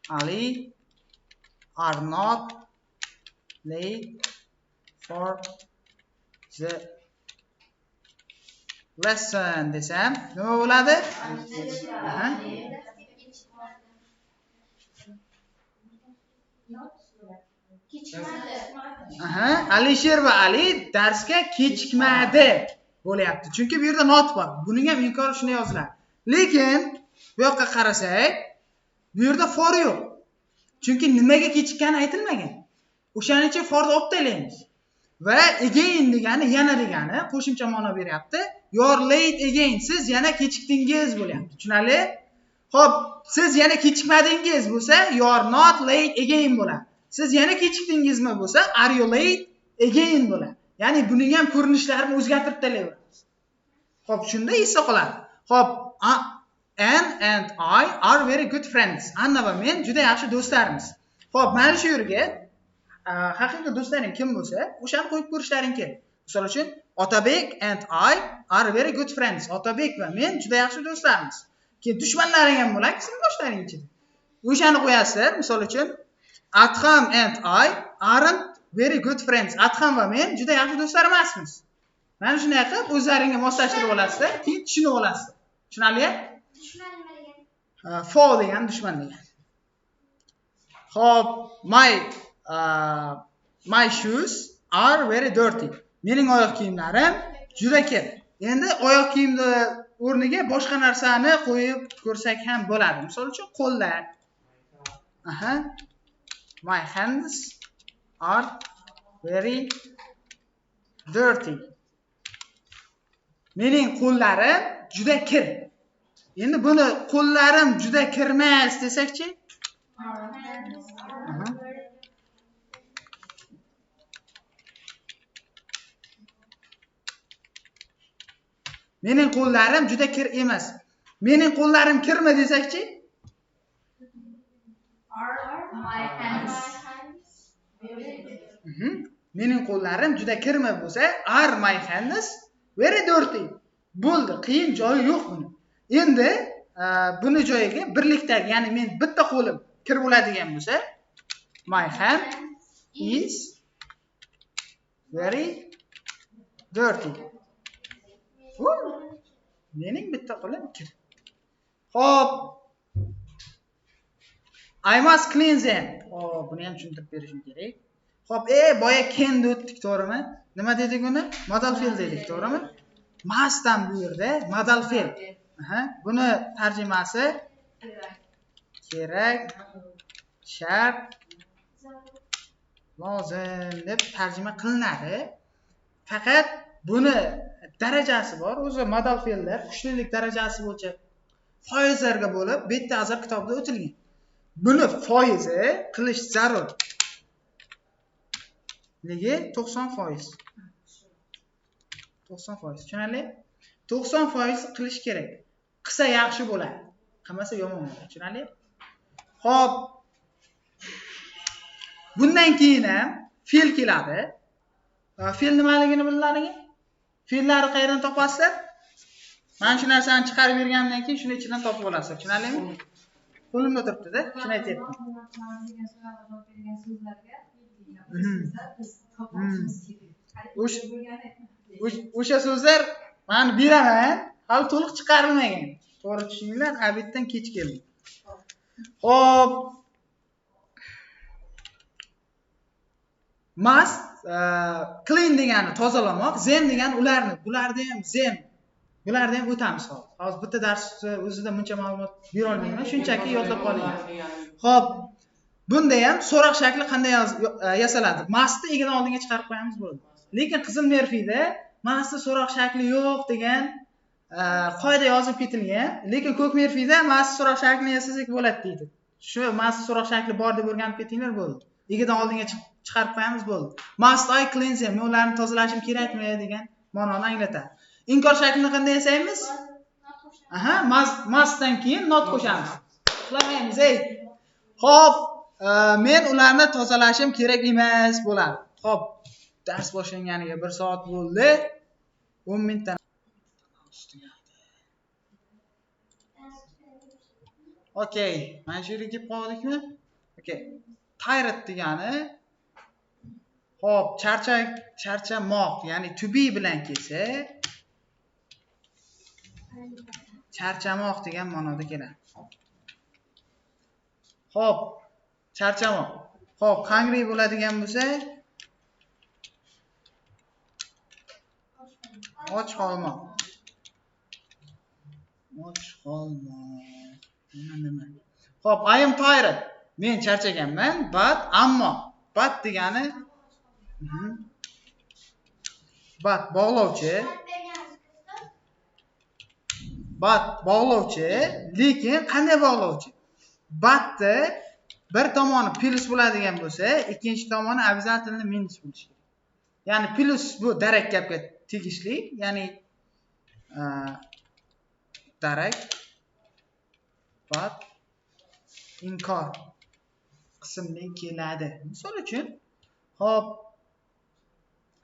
Ali are not late for the lesson desam, nima bo'ladi? Alisher va Ali darsga kechikmadi bo'lyapti. Chunki bu yerda not bor. Buning ham inkori shunday yoziladi. Lekin bu yoqqa qarasak, bu yerda for yo'q. Chunki nimaga kechikkani aytilmagan. O'shaning uchun forni olib tashlaymiz. Va again degani yana degani qo'shimcha ma'no beryapti. You're late again. Siz yana kechikdingiz bo'lyapti. Tushunarli? Xo'p, siz yana kechikmadingiz bo'lsa, you're not late again bo'ladi. Siz yana kechikdingizmi bo'lsa, are you late again bo'ladi. Ya'ni buning ham ko'rinishlarini o'zgartirib tashlayveramiz. Xo'p, shunda esa qoladi. Xo'p, Anne and I are very good friends. Anna va men juda yaxshi do'stlarmiz. Xo'p, mana shu yerga haqiqiy do'stlaring kim bo'lsa, o'shani qo'yib ko'rishlaring kerak. Misol uchun, Otabek and I are very good friends. Otabek va men juda yaxshi do'stlarmiz. Keyin dushmanlaring ham bo'ladi, sinfdoshlaring ichida. O'shani qo'yasizlar. Misol uchun, Adham and I aren't very good friends. Adham va men juda yaxshi do'stlar emasmiz. Mana shunday qilib o'zlaringga moslashtirib olasizlar, keyin tushunib olasizlar. Tushunarli? Dushman nima degan? Fo degan dushman degan. Xo'p, my shoes are very dirty. Mening oyoq kiyimlarim juda kir. Endi oyoq kiyimni o'rniga boshqa narsani qo'yib ko'rsak ham bo'ladi. Misol uchun, qo'llar. My hands are very dirty. Mening qo'llarim juda kir. Endi buni qo'llarim juda kirmas desakchi? Mening qo'llarim juda kir emas. Mening qo'llarim kirmi desakchi? My hands. Mening qo'llarim juda kirmi bo'lsa, are my hands very dirty. Bo'ldi, qiyin joyi yo'q buni. Endi buni joyiga birlikdagi, ya'ni men bitta qo'lim kir bo'ladigan bo'lsa, my hand is very dirty. Mening bitta qo'lim kir. Xo'p. I must clean them. Buni ham tushuntirib berishim kerak. Xo'p, boya can o'tdik, to'g'rimi? Nima dedik uni? Modal fe'l dedik, to'g'rimi? Must dan bu yerda modal fe'l. Buni tarjimasi kerak, shart, lozim deb tarjima qilinadi. Faqat buni darajasi bor. O'zi modal fe'llar kuchlilik darajasi bo'yicha foizlarga bo'lib, bu yerda azar kitobida o'tilgan. Buni foizi qilish zarur. Nega? 90%. 90%. Tushunarli? 90% qilish kerak. Qilsa yaxshi bo'ladi. Qilmasa yomon bo'ladi. Tushunarli? Xo'p. Bundan keyin ham fe'l keladi. Fe'l nimaligini bilasizlarmi? Fe'llarni qayerdan topasizlar? Mana shu narsani chiqarib bergandan keyin shuni ichidan topib olasizlar. Tushunarlimi? Qo'limda turibdi-da, shuni aytyapman. O'sha so'zlar men beraman, hali to'liq chiqarilmagan. To'g'ri tushuninglar, abitdan kech keldim. Xo'p. Must clean degani tozalamoq, them degani ularni. Bularni ham them. Bularni ham o'tamiz hozir. Hozir bitta dars o'zida buncha ma'lumot bera olmayman, shunchaki yodlab qoling. Xo'p. Bunda ham so'roq shakli qanday yasaladi? Mustni egidan oldinga chiqarib qo'yamiz bo'ladi. Lekin qizil nerfida mustni so'roq shakli yo'q degan qoida yozib ketilgan. Lekin ko'k nerfida mustni so'roq shaklini yasasak bo'ladi deydi. Shu mustni so'roq shakli bor deb o'rganib ketinglar bo'ldi. Egidan oldinga chiqarib qo'yamiz bo'ldi. Must I cleanse them? Men ularni tozalashim kerakmi degan ma'noni anglatadi. Inkor shaklini qanday yasaymiz? Mustdan keyin not qo'shamiz. Qilamaymiz, Xo'p, men ularni tozalashim kerak emas bo'ladi. Xo'p, dars boshlanganiga 1 soat bo'ldi. 10 minutdan Okay, mana shu yerga kelib qoldikmi? Okay. Tired degani xo'p, charchamoq, ya'ni to be bilan kelsa charchamoq degan ma'noda keladi. Xo'p, charchamoq. Xo'p, hungry bo'ladigan bo'lsa och qolmoq. Och qolmoq. Nima? Xo'p, I am tired. Men charchaganman, but ammo. But degani but bog'lovchi. But bog'lovchi, lekin qanday bog'lovchi? But'ni bir tomoni plus bo'ladigan bo'lsa, ikkinchi tomoni обязательно minus bo'lishi kerak. Ya'ni plus bu darak gapga tegishli, ya'ni darak but inkor qismli keladi. Misol uchun, hop,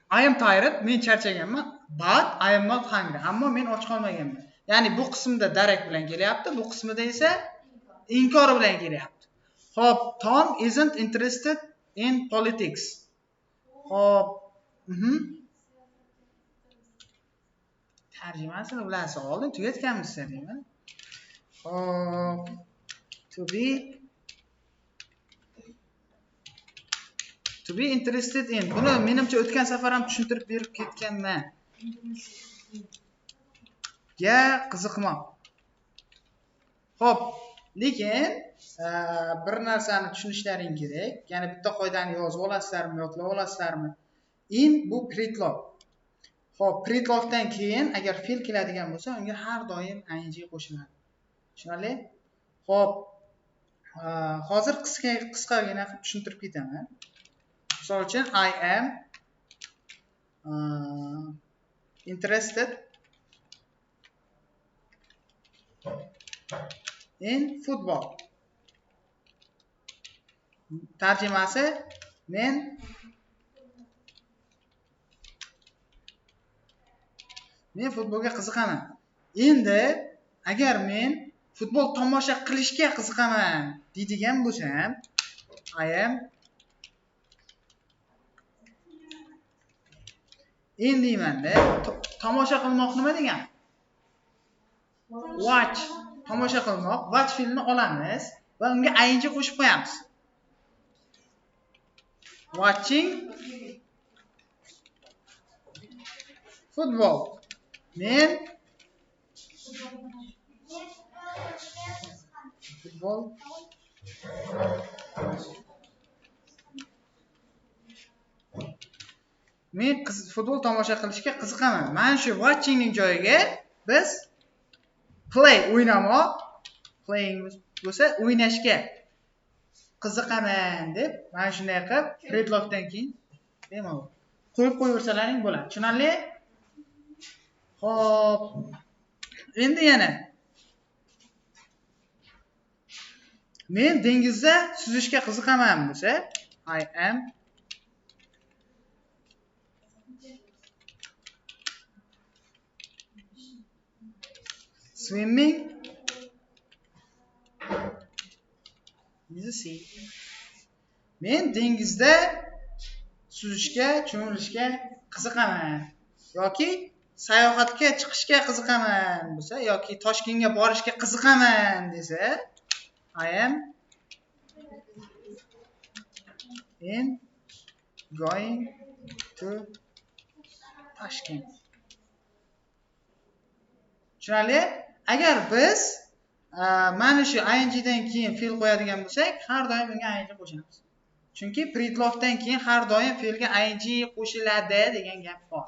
I am tired, men charchaganman, but I am not hungry. Ammo men och qolmaganman. Ya'ni bu qismda darak bilan kelyapti, bu qismida esa inkor bilan kelyapti. Hop, Tom isn't interested in politics. Hop, tarjimasini bilasiz, oldin tugatganmisiz deyman. Hop, to be interested in. Buni menimcha o'tgan safar ham tushuntirib berib ketganman. Ga qiziqmoq. Hop, lekin bir narsani tushunishlaring kerak. Ya'ni bitta qoidani yozib olasizlarmi, yodlab olasizlarmi? In bu predlog. Hop, predlogdan keyin agar fe'l keladigan bo'lsa, unga har doim ing qo'shiladi. Tushunarli? Hop, hozir qisqagina qilib tushuntirib ketaman. Misol uchun, I am interested in football. Tarjimasi, men futbolga qiziqaman. Endi agar men futbol tomosha qilishga qiziqaman deydigan bo'lsam, I am in deymanda, tomosha qilmoq nima degan? Watch. Tomosha qilmoq, watch fe'lini olamiz va unga ing qo'shib qo'yamiz. Watching football. Men futbol futbol tomosha qilishga qiziqaman. Mana shu watchingning joyiga biz play o'ynamoq, playing bo'lsa o'ynashga qiziqaman deb mana shunday qilib predlogdan keyin bemalol qo'yib qo'yaversalaring bo'ladi. Tushunarli? Xo'p. Endi yana men dengizda suzishga qiziqaman bo'lsa, I am swimming in the sea. Men dengizda suzishga, cho'milishga qiziqaman yoki sayohatga chiqishga qiziqaman bo'lsa yoki Toshkentga borishga qiziqaman desa, I am going to Toshkent. Tushunarli? Agar biz mana shu ing dan keyin fe'l qo'yadigan bo'lsak, har doim unga ing qo'shamiz. Chunki predlogdan keyin har doim fe'lga ing qo'shiladi degan gap bor.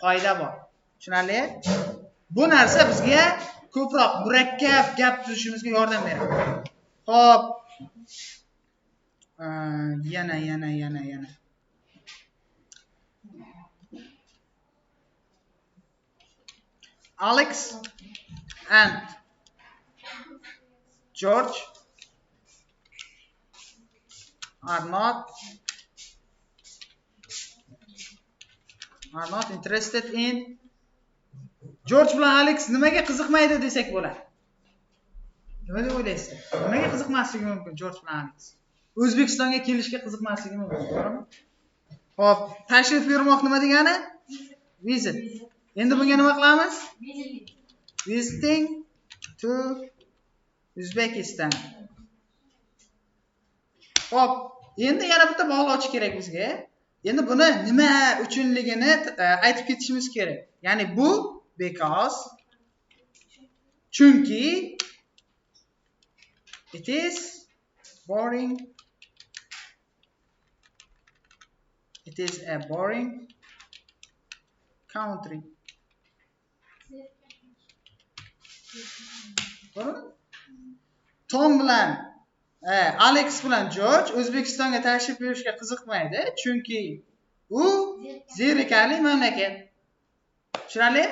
Qoida bor. Tushunarli? Bu narsa bizga ko'proq murakkab gap tuzishimizga yordam beradi. Xo'p. Yana. Alex and George are not interested in. George bilan Alex nimaga qiziqmaydi desak bo'ladi? Nima deb o'ylaysiz? Nimaga qiziqmasligi mumkin George bilan Alex? O'zbekistonga kelishga qiziqmasligi mumkin, to'g'rimi? Xo'p, tashrif buyurmoq nima degani? Visit. Endi bunga nima qilamiz? Visiting to Uzbekistan. Xo'p, endi yana bitta bog'lovchi kerak bizga. Endi buni nima uchunligini aytib ketishimiz kerak. Ya'ni bu because, chunki, it is boring. It is a boring country. Tom bilan Alex bilan George O'zbekistonga tashrif buyurishga qiziqmaydi, chunki u zerikarli mamlakat. Tushunarli?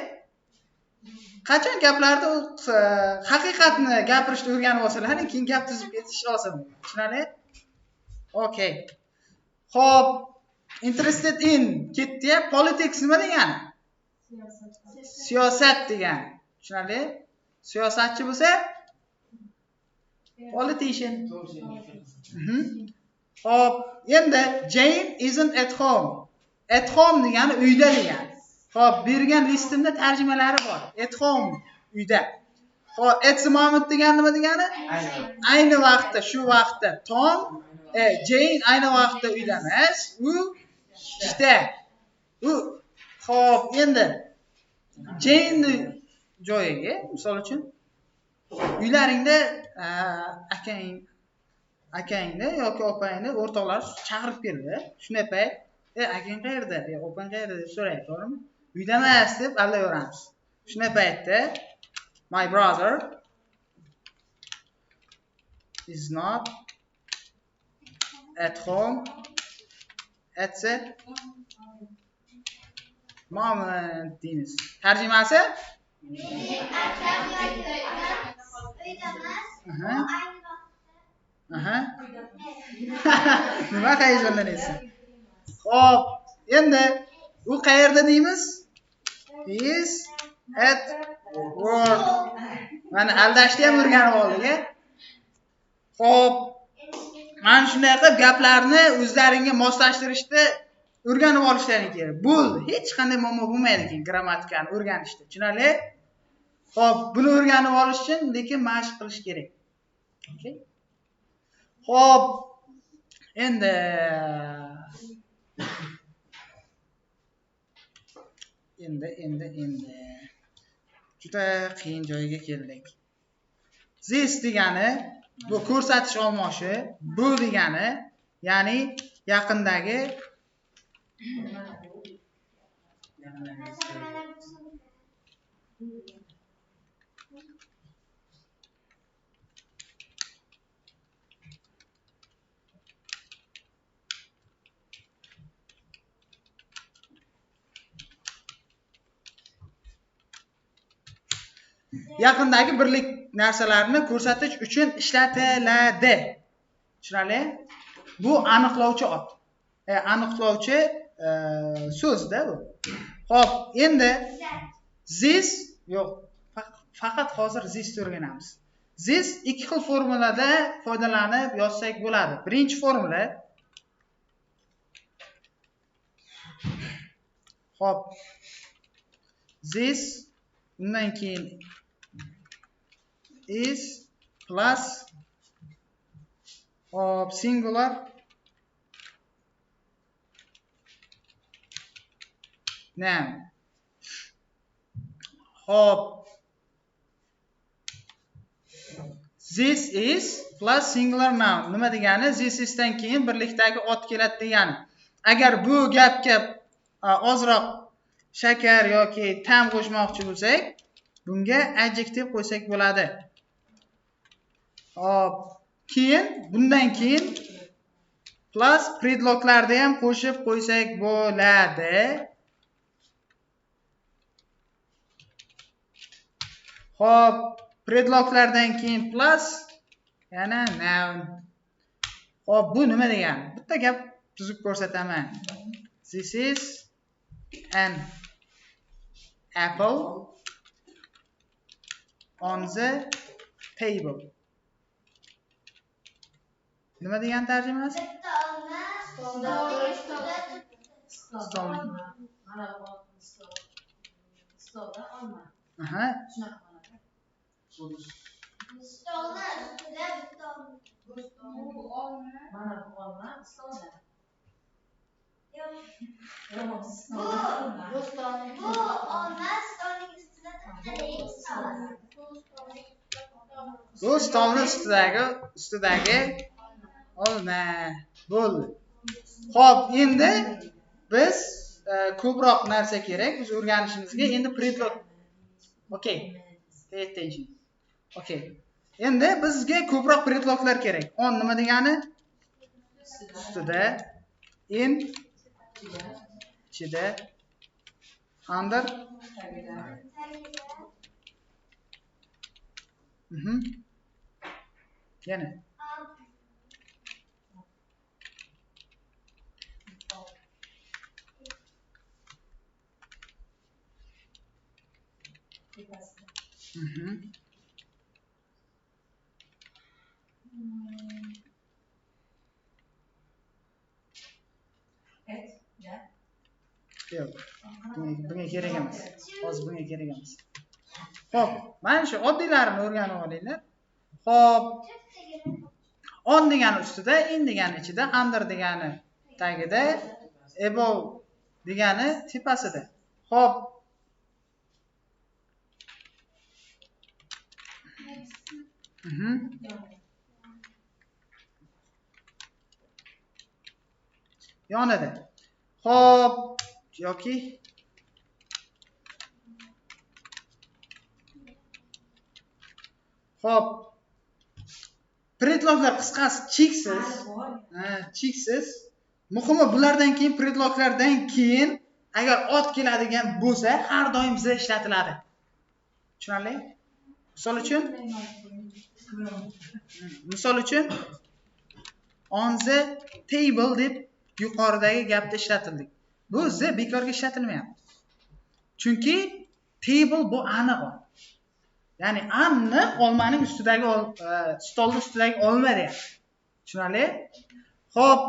qachon gaplarda haqiqatni gapirishni o'rganib olsalar, keyin gap tuzib ketish oson. Tushunarli? Okay. Xo'p, interested in ketdi. Politics nima degani? Siyosat degani. Tushunarli? Siyosatchi bo'lsa politician. Xo'p, endi Jane isn't at home. At home degani uyda degani. Xo'p, bergan listimda tarjimalari bor. At home uyda. Xo'p, at the moment degani nima degani? Ayni vaqtda, shu vaqtda. Tom, Jane ayni vaqtda uyda emas, u ishda. Xo'p, endi Jane joyiga, misol uchun, uylaringda akangni yoki opangni o'rtoqlari chaqirib keldi. Shunday payt, akang qayerda? Opang qayerda deb so'raydi, to'g'rimi? Uyda emas deb aldayveramiz. Shunday paytda my brother is not at home at the moment deymiz. Tarjimasi? Nima hayajonlanaysan? Xo'p, endi u qayerda deymiz? He is at work. Mana aldashni ham o'rganib oldik. Xo'p, mana shunday qilib gaplarni o'zlaringga moslashtirishni o'rganib olishlaring kerak. Bo'ldi. Hech qanday muammo bo'lmaydi keyin grammatikani o'rganishda. Tushunarli? Xo'p, buni o'rganib olish uchun lekin mashq qilish kerak. Okay? Xo'p, endi juda qiyin joyga keldik. This degani bu ko'rsatish olmoshi, bu degani ya'ni yaqindagi yaqindagi birlik narsalarni ko'rsatish uchun ishlatiladi. Tushunarli? Bu aniqlovchi ot. Aniqlovchi so'zda bu. Xo'p, endi this yo'q, faqat hozir this o'rganamiz. This ikki xil formulada foydalanib yozsak bo'ladi. Birinchi formula. Xo'p. This undan keyin is plus of singular noun. Hop. This is plus singular noun. Nima degani? This isdan keyin birlikdagi ot keladi degani. Agar bu gapga ozroq shakar yoki ta'm qo'shmoqchi bo'lsak, bunga adjektiv qo'ysak bo'ladi. Hop. Keyin bundan keyin plus predloglarni ham qo'shib qo'ysak bo'ladi. Hop, predloglardan keyin plus yana noun. Hop, bu nima degani? Bitta gap tuzib ko'rsataman. This is an apple on the table. Nima degan tarjimasi? Stol. Stolda olma. Aha. Shunaqa bo'ladi. Stolni ustida bitta olma. Bu olma. Mana bu olma stolda. Yo'q. Bu olma stolning ustida Bu stolning ustidagi olma. Bo'ldi. Xo'p, endi biz ko'proq narsa kerak biz o'rganishimizga. Endi predlog. Okay. Pay attention. Okay. Endi bizga ko'proq predloglar kerak. On nima degani? Ustida, in, ichida, under, Yana. Yo'q. Bunga kerak emas. Hozir bunga kerak emas. Xo'p, mana shu oddiylarini o'rganib olinglar. Xo'p, on degani ustida, in degani ichida, under degani tagida, above degani tepasida. Xo'p. Yonida. Xo'p, yoki Xo'p. Predloglar qisqasi cheksiz. Cheksiz. Muhimi bulardan keyin predloglardan keyin agar ot keladigan bo'lsa, har doim z ishlatiladi. Tushunarli? Misol uchun on the table deb yuqoridagi gapda ishlatildi. Bu z bekorga ishlatilmayapti. Chunki table bu aniq. Ya'ni aniq olmaning ustidagi stolning ustidagi olma deyapti. Tushunarli? Xo'p.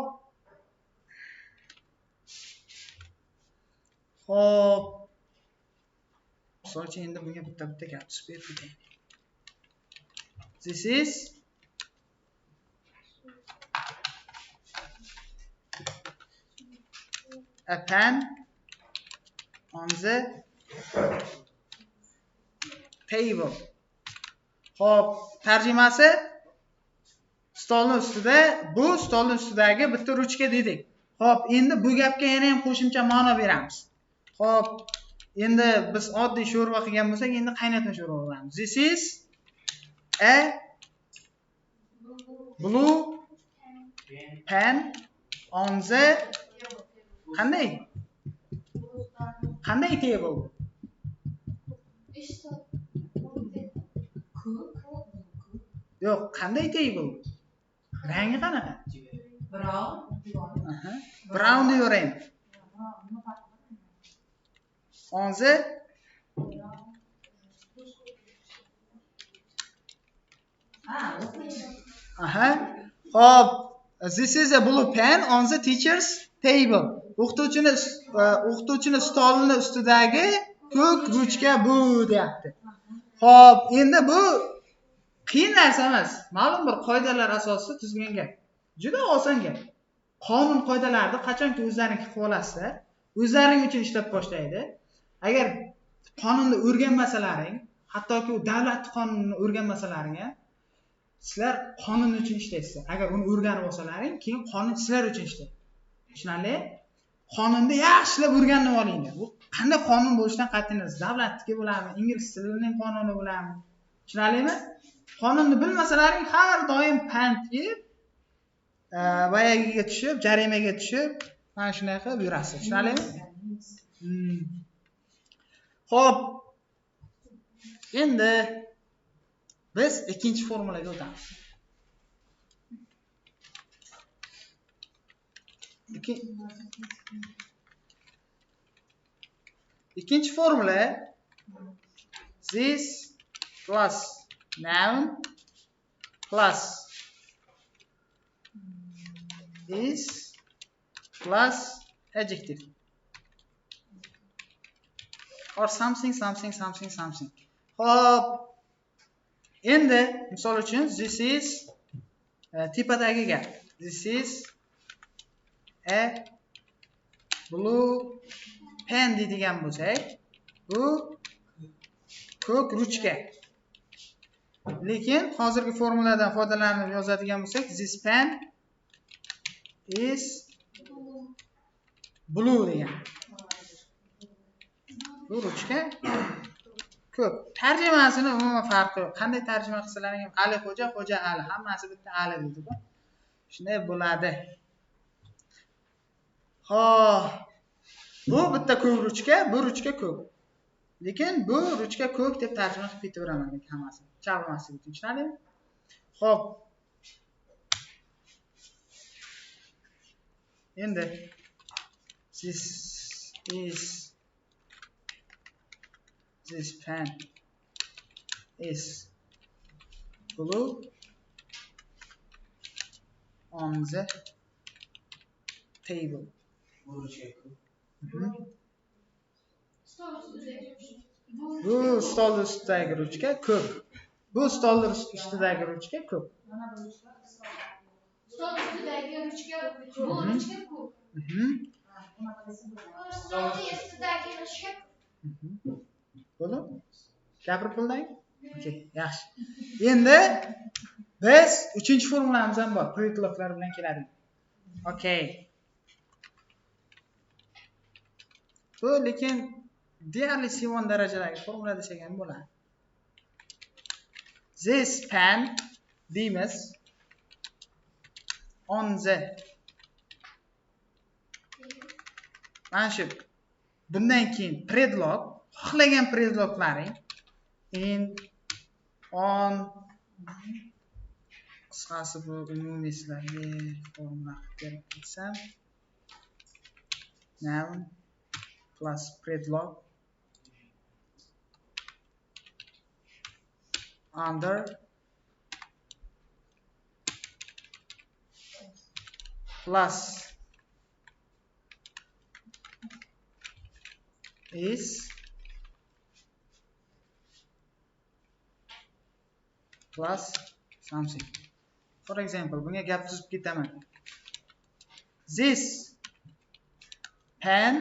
Misol uchun endi bunga bitta gap tuzib berdim. This is a pen on the table. Xo'p, tarjimasi stolning ustida, bu stolning ustidagi bitta ruchka dedik. Xo'p, endi bu gapga yana ham qo'shimcha ma'no beramiz. Xo'p, endi biz oddiy sho'rva qilgan bo'lsak, endi qaynatma sho'rva qilamiz. This is a blue pen on the qanday table? Yo'q, qanday table? Rangi qanaqa? Brown. Brown deyveraymi? On the Xo'p, this is a blue pen on the teacher's table. O'qituvchining stolining ustidagi ko'k ruchka bu deyapti. Xo'p, endi bu qiyin narsa emas. Ma'lum bir qoidalar asosida tuzilgan gap. Juda oson gap. Qonun qoidalarini qachonki o'zlariniki qilib olasizlar, o'zlaring uchun ishlab boshlaydi. Agar qonunni o'rganmasalaring, hattoki davlat qonunini o'rganmasalaring ham sizlar qonun uchun ishlaysizlar. Agar uni o'rganib olsalaring, keyin qonun sizlar uchun ishlaydi. Tushunarli? Qonunni yaxshilab o'rganib olinglar. Bu qanday qonun bo'lishidan qat'iy nazar, davlatniki bo'ladimi, ingliz tilining qonuni bo'ladimi? Tushunarlimi? Qonunni bilmasalaring har doim pand yeb, boyagiga tushib, jarimaga tushib, mana shunday qilib yurasiz. Tushunarlimi? Xo'p. Endi biz ikkinchi formulaga o'tamiz. Ikkinchi formula this plus noun plus is plus adjective or something. Hop. Endi misol uchun this is tepadagi gap. This is a blue pen deydigan bo'lsak, bu ko'k ruchka. Lekin hozirgi formuladan foydalanib yozadigan bo'lsak, this pen is blue degan. Bu ruchka ko'p. Tarjimasini umuman farqi yo'q. Qanday tarjima qilsalaring ham Ali xo'ja, xo'ja Ali, hammasi bitta Ali deydi-ku. Shunday bo'ladi. Xo'p. Bu bitta ko'k ruchka, bu ruchka ko'k. Lekin bu ruchka ko'k deb tarjima qilib ketaveraman hammasini. Chalmaslik uchun tushunarlimi? Xo'p. Endi this pen is blue on the table. Bu stol ustidagi ruchka ko'k. Bu stol ustidagi ruchka ko'k. Stol ustidagi ruchka bu ruchka ko'k. Stolni ustidagi ruchka. Bo'ldi? Gapirib bo'ldingmi? Okey, yaxshi. Endi biz 3-formulamiz ham bor. Predloglar bilan keladi. Okey. Bu lekin deyarli C1 darajadagi formula desak ham bo'ladi. This pen deymiz on the mana shu bundan keyin predlog, xohlagan predloklaring in on qisqasi bu umumiy sizlarga formula qilib bersam noun plus predlog under plus is plus something. For example, bunga gap tuzib ketaman. This pen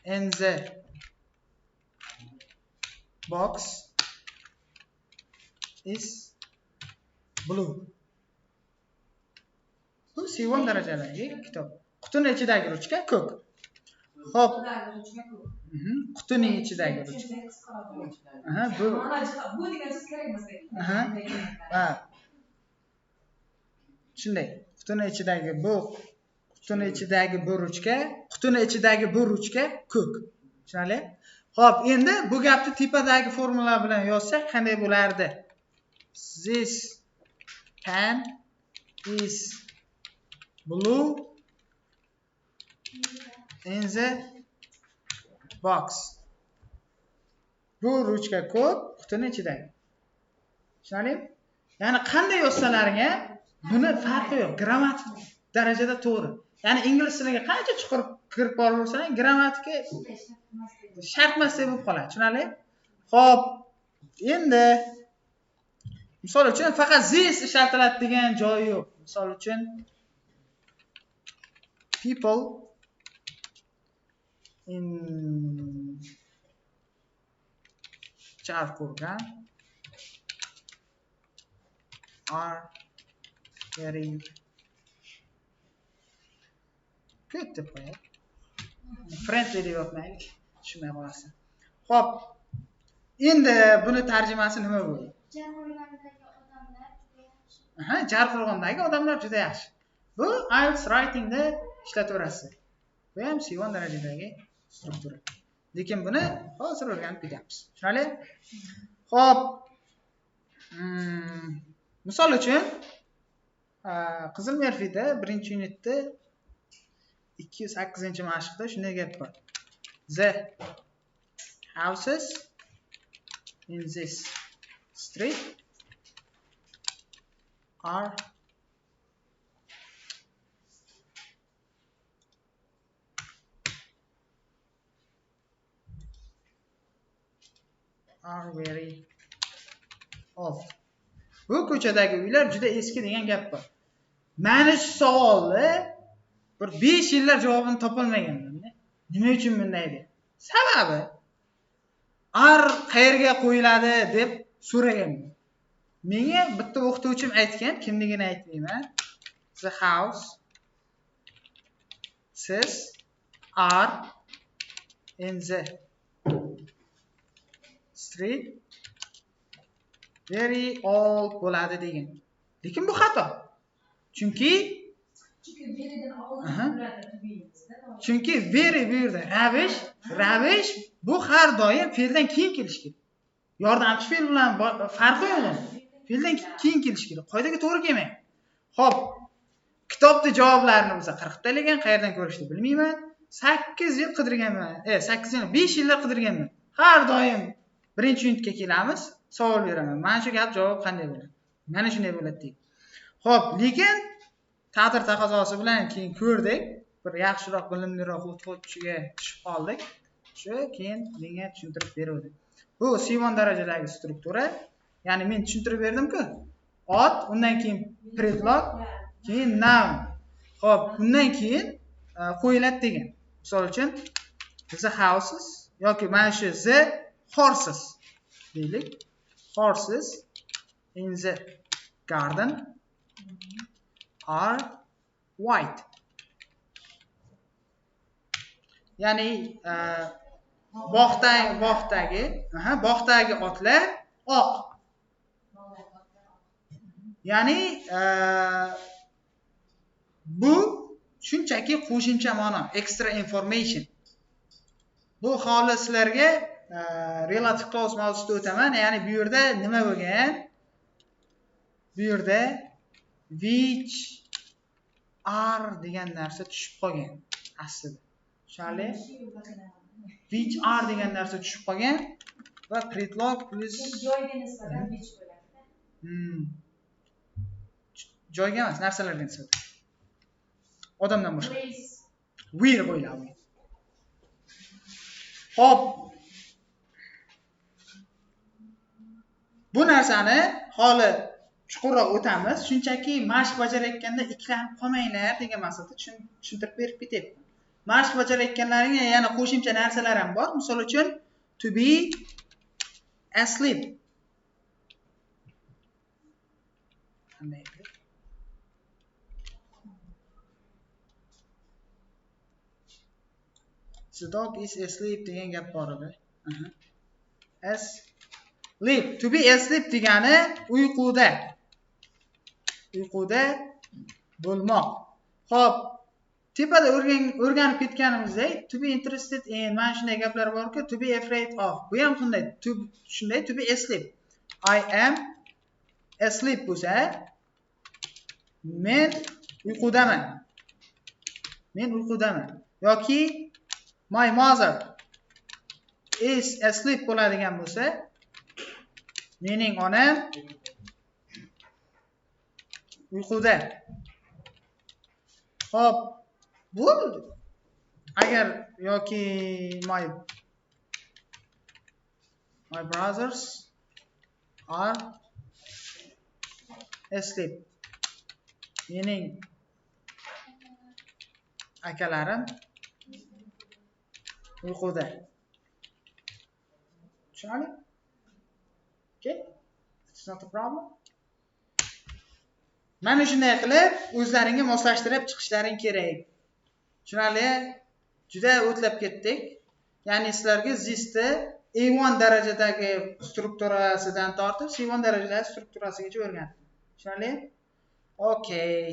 in the box is blue. Bu C1 darajadagi kitob. Qutining ichidagi ruchka ko'k. Xo'p. Qutining ichidagi ruchka. Bu degan so'z kerak emas. Ha. Shunday. Qutining ichidagi bu ruchka ko'k. Tushunarli? Xo'p, endi bu gapni tepadagi formula bilan yozsak qanday bo'lardi? This pen is blue in the box. Bu ruchka ko'k, qutining ichidagi. Tushunarlimi? Ya'ni qanday yozsalaring ham buni farqi yo'q. Grammatik darajada to'g'ri. Ya'ni ingliz tiliga qancha chuqur kirib boraversang, grammatika shart emas deb bo'lib qoladi. Tushunarli? Xo'p, endi misol uchun faqat this ishlatiladi degan joyi yo'q. Misol uchun people in Charkurgan are very good deb qo'yadi. Friendly deb yozmaylik. Tushunmay qolasan. Xo'p. Endi buni tarjimasi nima bo'ldi? Jarqo'rg'ondagi odamlar juda yaxshi. Bu IELTS writingda ishlataverasiz. Bu ham C1 darajadagi struktura. Lekin buni hozir o'rganib ketamiz. Tushunarli? Xo'p. Misol uchun Qizil Merfida 1-unitda 208-mashqda shunday gap bor. The houses in this street are very old. Bu ko'chadagi uylar juda eski degan gap bor. Mana shu savolni bir 5 yillar javobini topolmaganman. Nima uchun bunday deb? Sababi qayerga qo'yiladi deb so'raganman. Menga bitta o'qituvchim aytgan, kimligini aytmayman. The house says are in the street very old bo'ladi degan. Lekin bu xato. Chunki Chunki veridan oldin Aha. turadi tubingizda. Chunki very bu yerda ravish bu har doim fe'ldan keyin kelishi kerak. Yordamchi fe'l bilan farqi yo'q. Fe'ldan keyin kelishi kerak. Qoidaga to'g'ri kelmaydi. Xo'p, kitobda javoblarni o'zi 40 talagan, qayerdan ko'rishni bilmayman. 8 yil qidirganman. 8 yil, 5 yillar qidirganman. Har doim birinchi unitga kelamiz, savol beraman. Mana shu gap javob qanday bo'ladi? Mana shunday bo'ladi deydi. Xo'p, lekin ta'tir taqozosi bilan keyin ko'rdik. Bir yaxshiroq, bilimliroq o'qituvchiga tushib qoldik. Shu keyin menga tushuntirib berdi. Bu C1 darajadagi struktura. Ya'ni men tushuntirib berdim-ku. Ot, undan keyin predlog, keyin noun. Xo'p, undan keyin qo'yiladi degan. Misol uchun the houses yoki mana shu the horses deylik. Horses in the garden are white. Ya'ni bog'dagi otlar oq. Ya'ni bu shunchaki qo'shimcha ma'no, extra information. Bu holi sizlarga relative clause mavzusida o'taman. Ya'ni bu yerda nima bo'lgan? Bu yerda which are degan narsa tushib qolgan aslida. Tushunarli? Which are degan narsa tushib qolgan va predlog plus joyga nisbatan which bo'ladi. Joyga emas, narsalarga nisbatan. Odamdan boshqa. Place. Where qo'yiladi. Xo'p. Bu narsani holi chuqurroq o'tamiz. Shunchaki mashq bajarayotganda ikkilanib qolmanglar degan maqsadda tushuntirib berib ketyapman. Mashq bajarayotganlaringga yana qo'shimcha narsalar ham bor. Misol uchun to be asleep. Qanday? The dog is asleep degan gap bor edi. Asleep. To be asleep degani uyquda. Uyquda bo'lmoq. Xo'p, tepada o'rganib ketganimizdek, to be interested in mana shunday gaplar borku, to be afraid of. Bu ham shunday, to be asleep. I am asleep bo'lsa, men uyqudaman. Yoki my mother is asleep bo'ladigan bo'lsa, mening onam uyquda. Xo'p, bu agar yoki my brothers are asleep. Mening akalarim uyquda. Tushunarli? Okay? It's not a problem. Mana shunday qilib o'zlaringga moslashtirib chiqishlaring kerak. Tushunarli? Juda o'tlab ketdik. Ya'ni sizlarga zistni A1 darajadagi strukturasidan tortib C1 darajadagi strukturasigacha o'rgatdim. Tushunarli? Okay.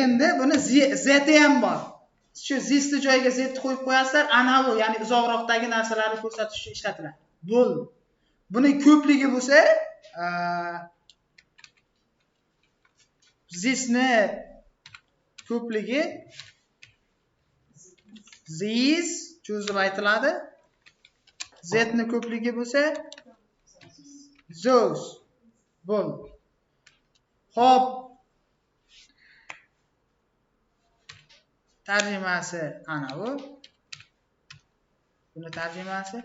Endi buni Z ham bor. Shu zistni joyiga z qo'yib qo'yasizlar, ana bu, ya'ni uzoqroqdagi narsalarni ko'rsatish uchun ishlatiladi. Buni ko'pligi bo'lsa, zistni ko'pligi these cho'zib aytiladi. Zni ko'pligi bo'lsa those. Xo'p, tarjimasi ana bu. Buni tarjimasi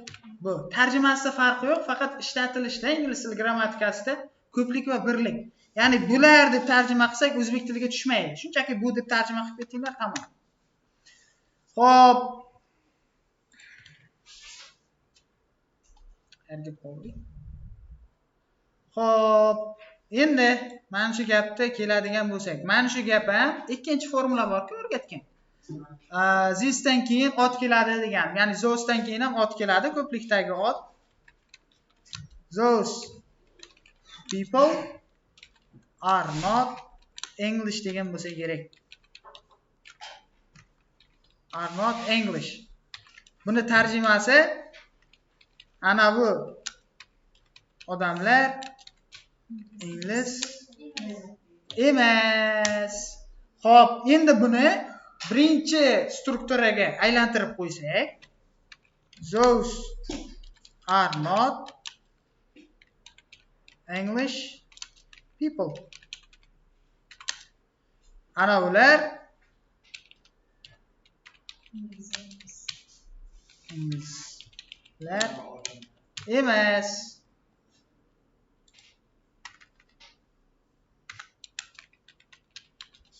bu. Tarjimasida farqi yo'q, faqat ishlatilishda ingliz tili grammatikasida ko'plik va birlik. Ya'ni bular deb tarjima qilsak o'zbek tiliga tushmaydi. Shunchaki bu deb tarjima qilib ketinglar, tamom. Xo'p. Xo'p, endi mana shu gapda keladigan bo'lsak, mana shu gap ham ikkinchi formula bor-ku o'rgatgan. Zisdan keyin ot keladi degan. Ya'ni zosdan keyin ham ot keladi, ko'plikdagi ot. Those people are not English degan bo'lsa kerak. are not English. Buni tarjimasi ana bu odamlar ingliz emas. Xo'p, endi buni birinchi strukturaga aylantirib qo'ysak, those are not English people. Ana ular inglizlar emas.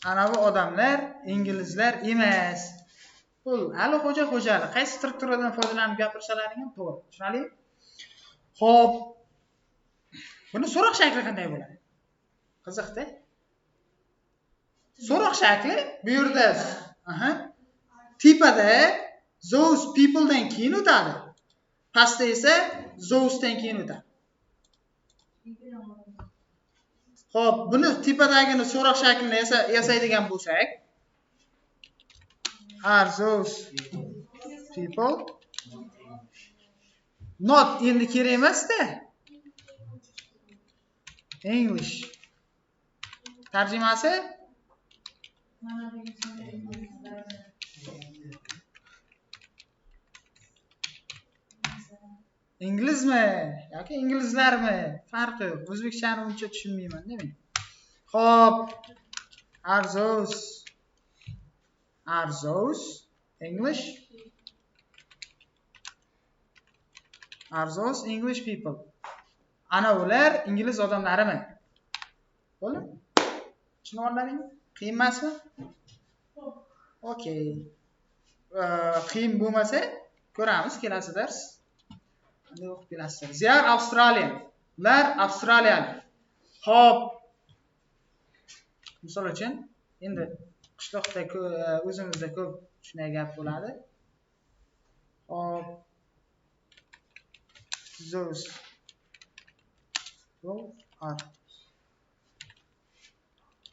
Ana bu odamlar inglizlar emas. Pul hali xo'jali qaysi strukturadan foydalanib gapirsalaring ham to'g'ri. Tushunarlimi? Xo'p. Buni so'roq shakli qanday bo'ladi? Qiziqda. So'roq shakli bu yerda tepada those people dan keyin o'tadi. Pastda esa those dan keyin o'tadi. Xo'p, buni tepadagini so'roq shaklini yasaydigan bo'lsak, are those people not endi kerak emas-da. English. Tarjimasi inglizmi yoki inglizlarmi? Farqi yo'q. O'zbekchani uncha tushunmayman-da men. Xo'p, are those English? Are those English people? Ana ular ingliz odamlarimi? Bo'ldi? Tushunib oldingizmi? Qiyin emasmi? Okay. Qiyin bo'lmasa, ko'ramiz kelasi dars. Qanday o'qib kelasizlar? They are Australian. Ular Avstraliyalik. Xo'p. Misol uchun, endi qishloqda o'zimizda ko'p shunday gap bo'ladi. Xo'p. Those are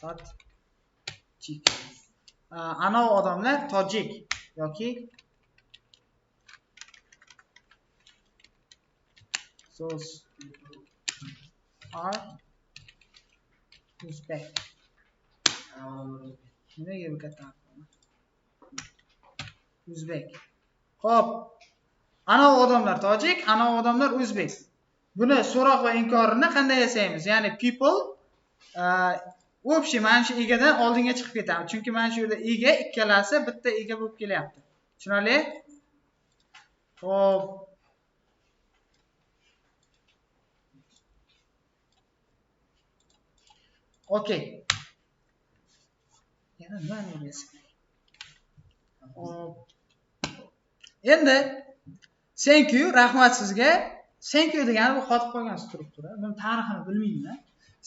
tojik. Ana odamlar tojik yoki those are Uzbek. Nimaga bu katta? Uzbek. Xo'p. Ana odamlar tojik, ana odamlar o'zbek. Buni so'roq va inkorini qanday yasaymiz? Ya'ni people общий mana shu egadan oldinga chiqib ketamiz. Chunki mana shu yerda ega ikkalasi bitta ega bo'lib kelyapti. Tushunarli? Xo'p. Okay. Yana nima o'rgansam? Endi thank you, rahmat sizga. Thank you degani bu qotib qolgan struktura. Buni tarixini bilmayman.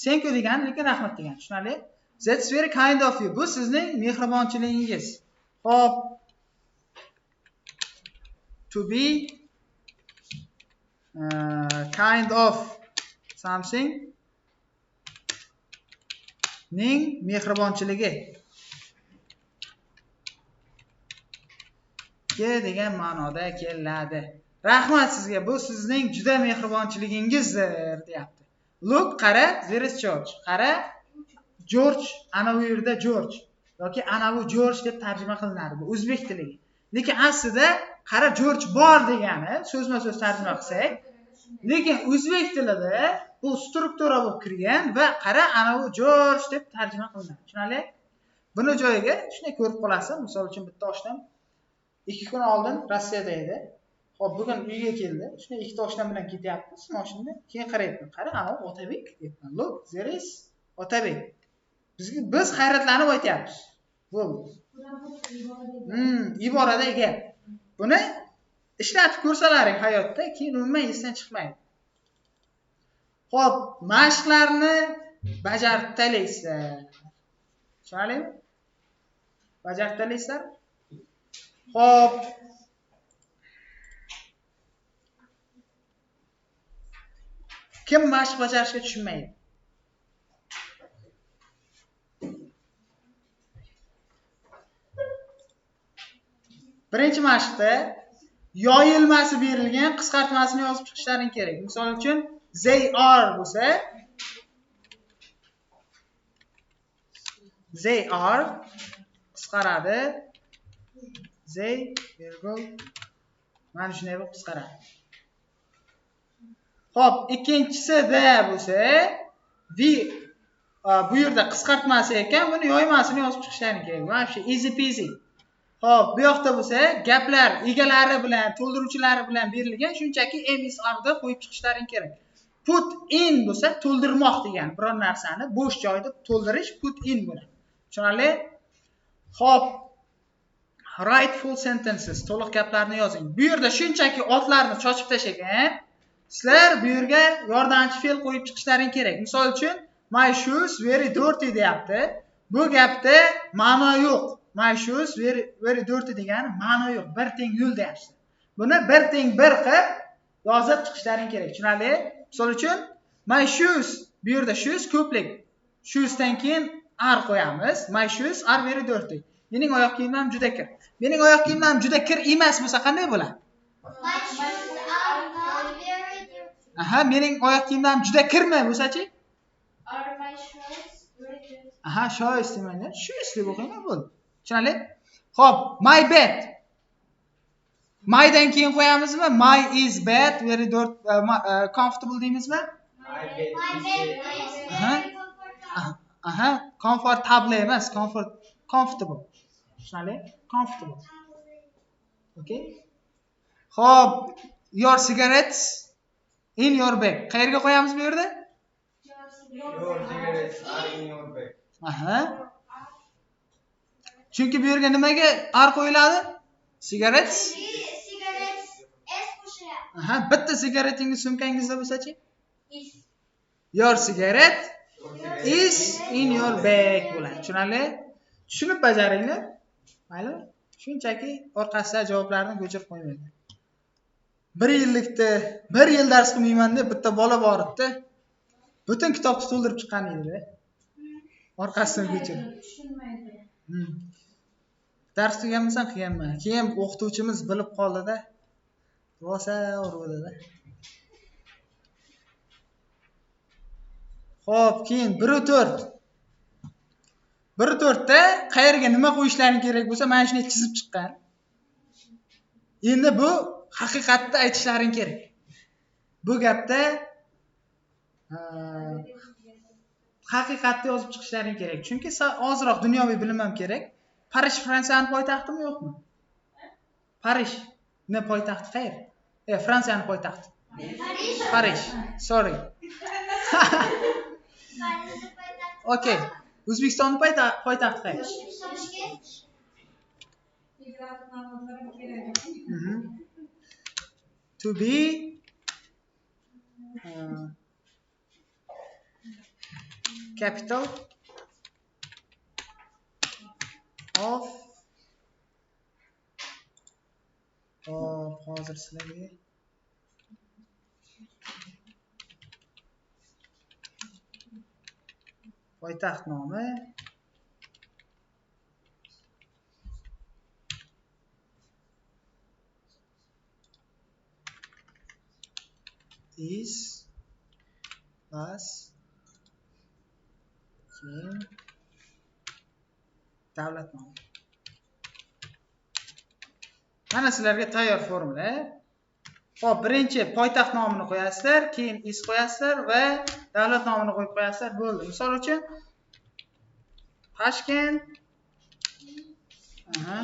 Thank you degani lekin rahmat degani. Tushunarli? That's very kind of you. Bu sizning mehribonchiligingiz. Xo'p. To be kind of something ning mehribonchiligi. Degan ma'noda keladi. Rahmat sizga, bu sizning juda mehribonchiligingizdir, deyapti. Look, qara, there is George. Qara, George, ana bu yerda George yoki ana bu George deb tarjima qilinadi. Bu o'zbek tiliga. Lekin aslida qara George bor degani so'zma-so'z tarjima qilsak, lekin o'zbek tilida bu struktura bo'lib kirgan va qara ana bu George deb tarjima qilinadi. Tushunarli? Buni joyiga shunday ko'rib qolasiz. Misol uchun bitta oshdan 2 kun oldin Rossiyada edi. Xo'p, bugun uyga keldi. Shunday ikkita oshdan bilan ketyapmiz mashinada. Keyin qarayapman. Qara, ana Otabek deyapman. Look, there is Otabek. Biz hayratlanib aytyapmiz. Bo'ldi. Iborada ega. Buni ishlatib ko'rsalaring hayotda, keyin umuman esdan chiqmaydi. Xo'p, mashqlarni bajarib taylaysizlar. Tushunarlimi? Bajarib taylaysizlar? Xo'p. Kim mashq bajarishga tushunmaydi? birinchi mashqda yoyilmasi berilgan qisqartmasini yozib chiqishlaring kerak. Misol uchun they are bo'lsa, they are qisqaradi. They mana shunday bo'lib qisqaradi. Xo'p, ikkinchisida bo'lsa, we bu yerda qisqartmasi ekan, buni yoymasini yozib chiqishlaring kerak. Mana shu easy peasy. Xo'p, bu yoqda bo'lsa, gaplar egalari bilan, to'ldiruvchilari bilan berilgan, shunchaki MSR da qo'yib chiqishlaring kerak. Put in bo'lsa, to'ldirmoq degani, biror narsani bo'sh joyda to'ldirish put in bo'ladi. Tushunarli? Xo'p, write full sentences, to'liq gaplarni yozing. Bu yerda shunchaki otlarni chochib tashlagan. Sizlar bu yerga yordamchi fe'l qo'yib chiqishlaring kerak. Misol uchun, my shoes very dirty deyapti. Bu gapda ma'no yo'q. My shoes very dirty degani ma'no yo'q. Bir teng yo'l deyapti. Buni bir teng bir qilib yozib chiqishlaring kerak. Tushunarli? Misol uchun, my shoes, bu yerda shoes ko'plik. Shoesdan keyin are qo'yamiz. My shoes are very dirty. Mening oyoq kiyimim juda kir. Mening oyoq kiyimim juda kir emas bo'lsa qanday bo'ladi? My shoes are not very dirty. Aha, mening oyoq kiyimim juda kirmi bo'lsa-chi? Are my shoes very dirty? Aha, shoes demayman. Shoes deb o'qiyman bo'ldi. Tushunarli? Xo'p, my bed. My dan keyin qo'yamizmi? My is bed, very dirty, comfortable deymizmi? My bed is very comfortable. Aha, comfortable emas, comfortable. Tushunarli? Comfortable. Okay? Xo'p, your cigarettes in your bag. Qayerga qo'yamiz bu yerda? Your cigarettes are in your bag. Aha. Chunki bu yerga nimaga ar qo'yiladi? Cigarettes. Cigarettes es qo'shilyapti. Aha, bitta sigaretingiz sumkangizda bo'lsa-chi? Is. Your cigarette is in your bag bo'ladi. Tushunarli? Tushunib bajaringlar. Mayli? Shunchaki orqasiga javoblarni ko'chirib qo'ymaydi. 1 yillikda 1 yil dars qilmayman deb bitta bola bor edi. Butun kitobni to'ldirib chiqqan edi. Orqasidan ko'chirib. Tushunmaydi. Dars qilganmisan, qilganman. Keyin o'qituvchimiz bilib qoldi-da. Rosa urdi-da. Xo'p, keyin 1-4. 1-4da qayerga nima qo'yishlaring kerak bo'lsa, mana shuni chizib chiqqan. Endi bu haqiqatda aytishlaring kerak. Bu gapda haqiqatda yozib chiqishlaring kerak. Chunki ozroq dunyoviy bilim ham kerak. Parij Fransiyaning poytaxtimi yo'qmi? Parij ne poytaxti qayer? Fransiyaning poytaxti. Parij. Sorry. Okay. O'zbekistonning poytaxti qayer? To be capital of hozir sizlarga poytaxt nomi is was keyin davlat nomi. Mana sizlarga tayyor formula. Xo'p, birinchi poytaxt nomini qo'yasizlar, keyin is qo'yasizlar va davlat nomini qo'yib qo'yasizlar, bo'ldi. Misol uchun Toshkent. Aha.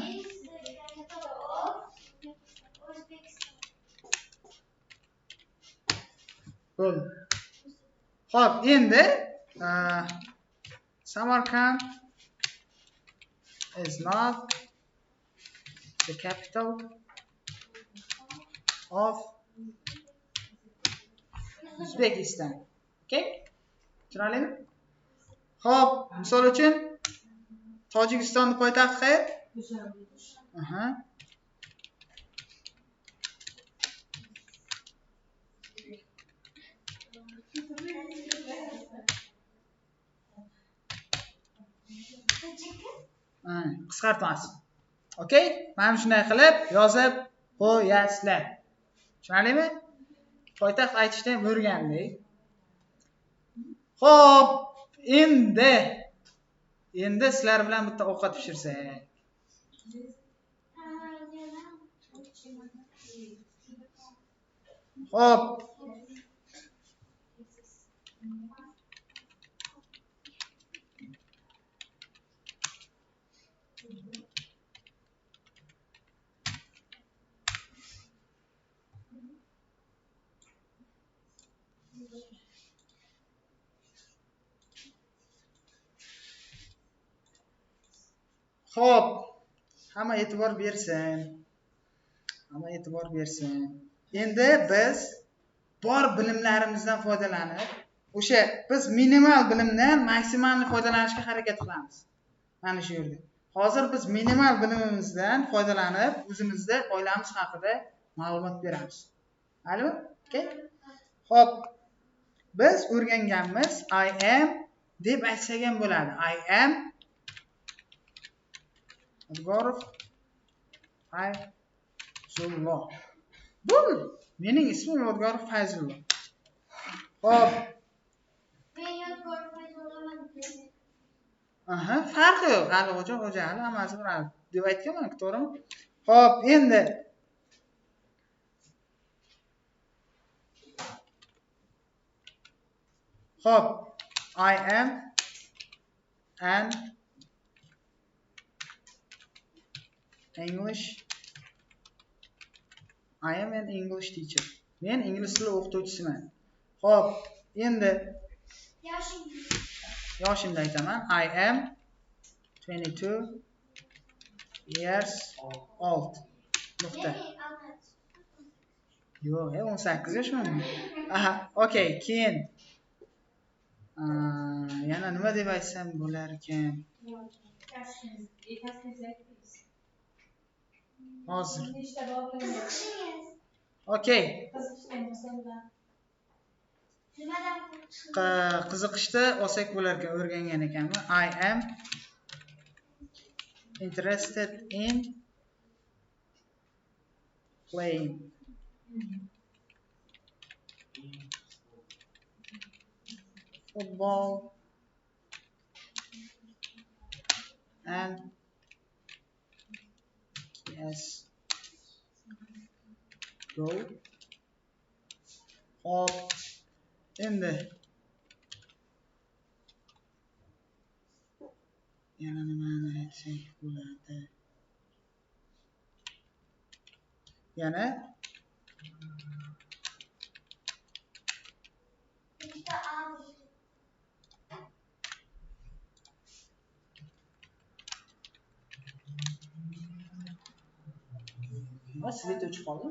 Bo'ldi. Xo'p, endi Samarkand is not the capital of Uzbekistan. Okay? Tushunarlimi? Xo'p, misol uchun Tojikistonning poytaxti qayer? Aha. Qisqartmasi. Okay? Mana shunday qilib yozib qo'yasizlar. Tushunarlimi? Poytaxt aytishni ham o'rgandik. Xo'p, endi sizlar bilan bitta ovqat pishirsak. Xo'p. Xo'p, hamma e'tibor bersin. Endi biz bor bilimlarimizdan foydalanib, o'sha biz minimal bilimdan maksimalni foydalanishga harakat qilamiz. Mana shu yerda. Hozir biz minimal bilimimizdan foydalanib, o'zimizda oilamiz haqida ma'lumot beramiz. Mayli? Okay? Xo'p. Biz o'rganganmiz I am deb aytsak ham bo'ladi. I am Adgorov Fayzullo. Bu mening ismim Adgorov Fayzullo. Xo'p. Men Yodgorov Fayzullaman. Aha, farqi yo'q. Ali xo'ja, hammasi bir deb aytganman, to'g'rimi? Xo'p, endi Xo'p, I am an English teacher. Men ingliz tili o'qituvchisiman. Xo'p, endi yoshimni aytaman. I am 22 years old. Nuqta. Yo'q, 18 yoshman. Aha, okay, keyin yana nima deb aytsam bo'lar ekan? Hozir. Okay. Qiziqishda olsak bo'lar ekan, o'rgangan ekanman. I am interested in playing football and yes go. Hop endi yana nimani aytsak bo'ladi? Yana Svet o'chib qoldi.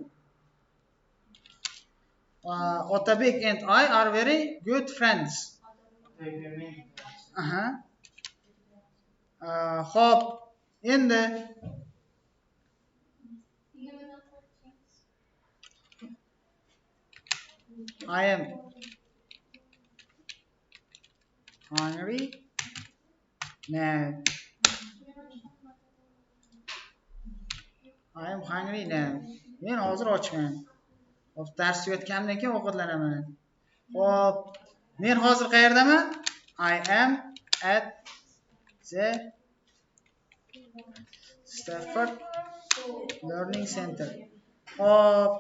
Otabek and I are very good friends. Aha. Hop, endi I am hungry now. I am hungry now. Men hozir ochman. Hop, dars tugatgandan keyin ovqatlanaman. Hop, men hozir qayerdaman? I am at the Stafford Learning Center. Hop.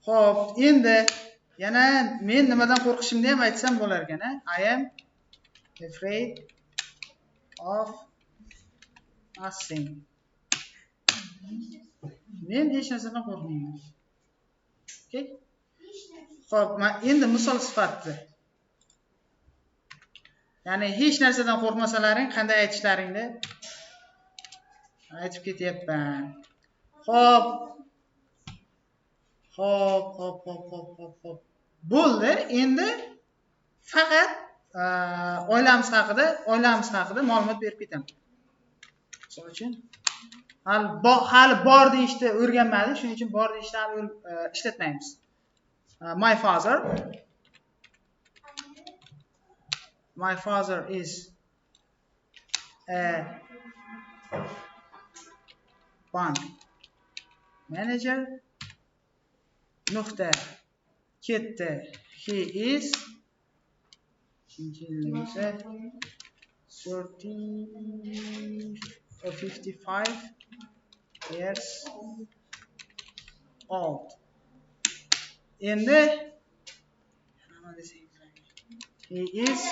Hop, endi yana men nimadan qo'rqishimni ham aytsam bo'lar ekan, I am afraid of nothing. Men hech narsadan qo'rqmayman. Okay? Xo'p, men endi misol sifatida. Ya'ni hech narsadan qo'rqmasalaring qanday aytishlaringni aytib ketyapman. Xo'p. Bo'ldi. Endi faqat oilamiz haqida ma'lumot berib ketaman. Misol uchun hali bor deyishni o'rganmadik, shuning uchun bor deyishni ishlatmaymiz. My father My father is a bank manager. Nuqta. Ketdi. He is 55 years old. Endi he is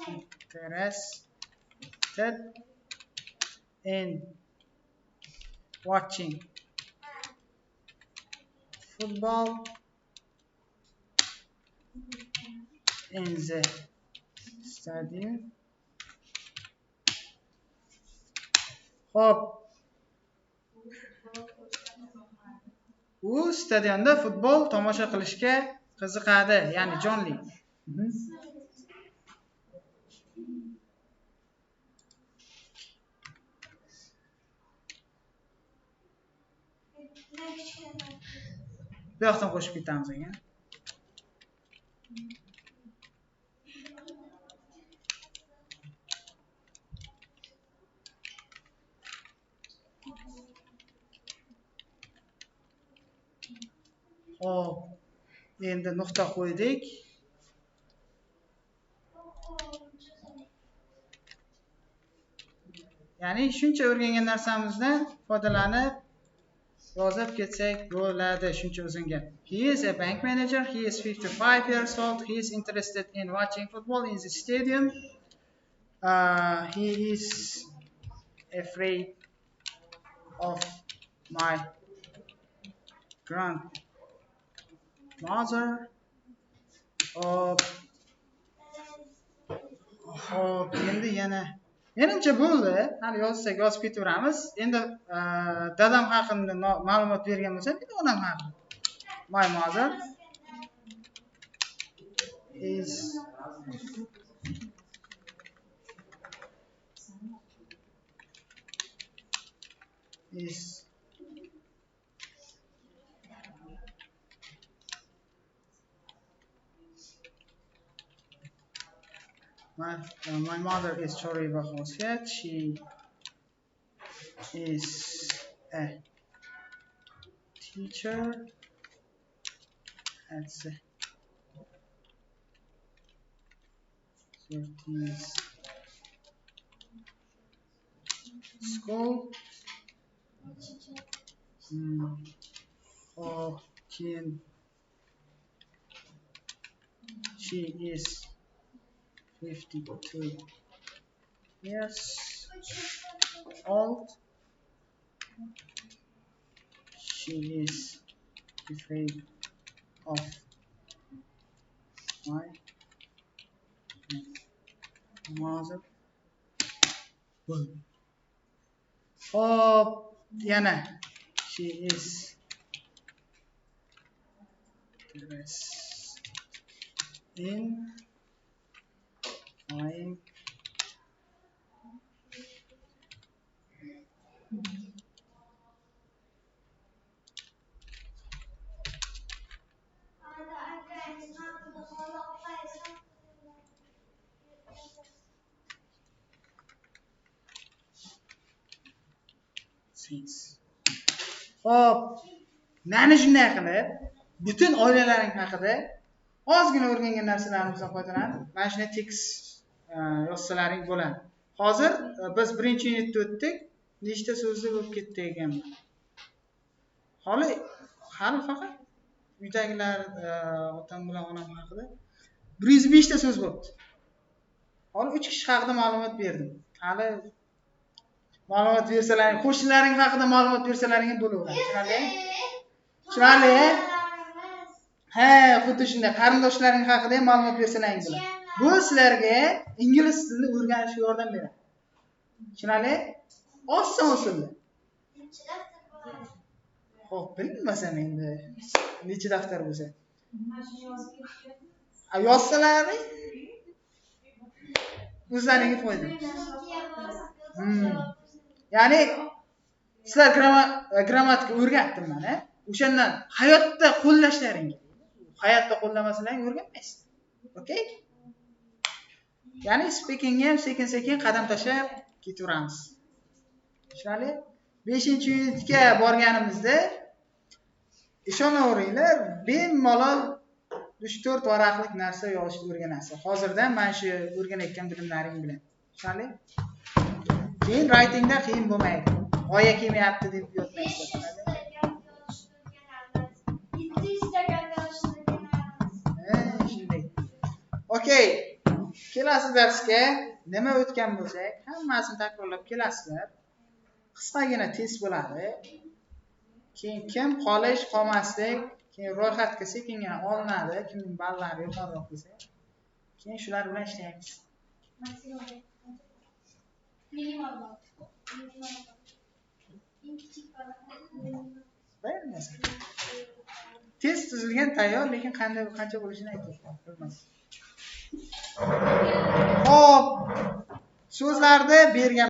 interested in watching football in the stadium. Hop. U stadionda futbol tomosha qilishga qiziqadi, ya'ni jonli. Bu yoqdan qo'shib ketamiz ekan. Hop. Endi nuqta qo'ydik. Ya'ni shuncha o'rgangan narsamizdan foydalanib yozib ketsak bo'ladi, shuncha uzun gap. He is a bank manager. He is 55 years old. He is interested in watching football in the stadium. He is afraid of my grandmother. Hop, endi yana menimcha bo'ldi. Hali yozsak yozib ketaveramiz. Endi dadam haqida ma'lumot bergan bo'lsam, endi onam haqida. My mother is my mother is Choriba Khosiyat. She is a teacher at the school. She is 52 years old. She is afraid of my mother. Hop, yana. She is interested in flying hop, mana shunday qilib butun oilalaring haqida ozgina o'rgangan narsalarimizdan foydalanib mana shunday tekst yozsalaring bo'ladi. Hozir biz birinchi unitda o'tdik. Nechta so'zli bo'lib ketdi ekanman. Hali faqat uydagilar otam bilan onam haqida 105 ta so'z bo'libdi. Hali 3 kishi haqida ma'lumot berdim. Hali ma'lumot bersalaring, qo'shnilaring haqida ma'lumot bersalaring ham bo'laveradi. Tushunarli? Ha, xuddi shunday qarindoshlaring haqida ham ma'lumot bersalaring bo'ladi. Bu sizlarga ingliz tilini o'rganishga yordam beradi. Tushunarli? Oson usulda. Xo'p, bilmasam endi necha daftar bo'lsa. Yozsalaring o'zlaringiz foyda. Ya'ni sizlar grammatika o'rgatdim mana. O'shandan hayotda qo'llashlaring kerak. Hayotda qo'llamasalaring o'rganmaysiz. Okay? Ya'ni speakingga ham sekin-sekin qadam tashlab ketaveramiz. Tushunali? 5-unitga borganimizda ishonaveringlar, bemalol 3-4 varaqlik narsa yozishni o'rganasiz. Hozirdan mana shu o'rganayotgan bilimlaring bilan. Tushunali? Keyin writingda qiyin bo'lmaydi. G'oya kelmayapti deb yotmaysiz. Shunday. Okay. Kelasi darsga nima o'tgan bo'lsak, hammasini takrorlab kelasizlar. Qisqagina test bo'ladi. Keyin kim qolish, qolmaslik, keyin ro'yxatga sekingina olinadi, kimning ballari yuqoriroq bo'lsa. Keyin shular bilan ishlaymiz. Test tuzilgan tayyor, lekin qancha bo'lishini aytibman, bilmadim. Xo'p, so'zlarni bergan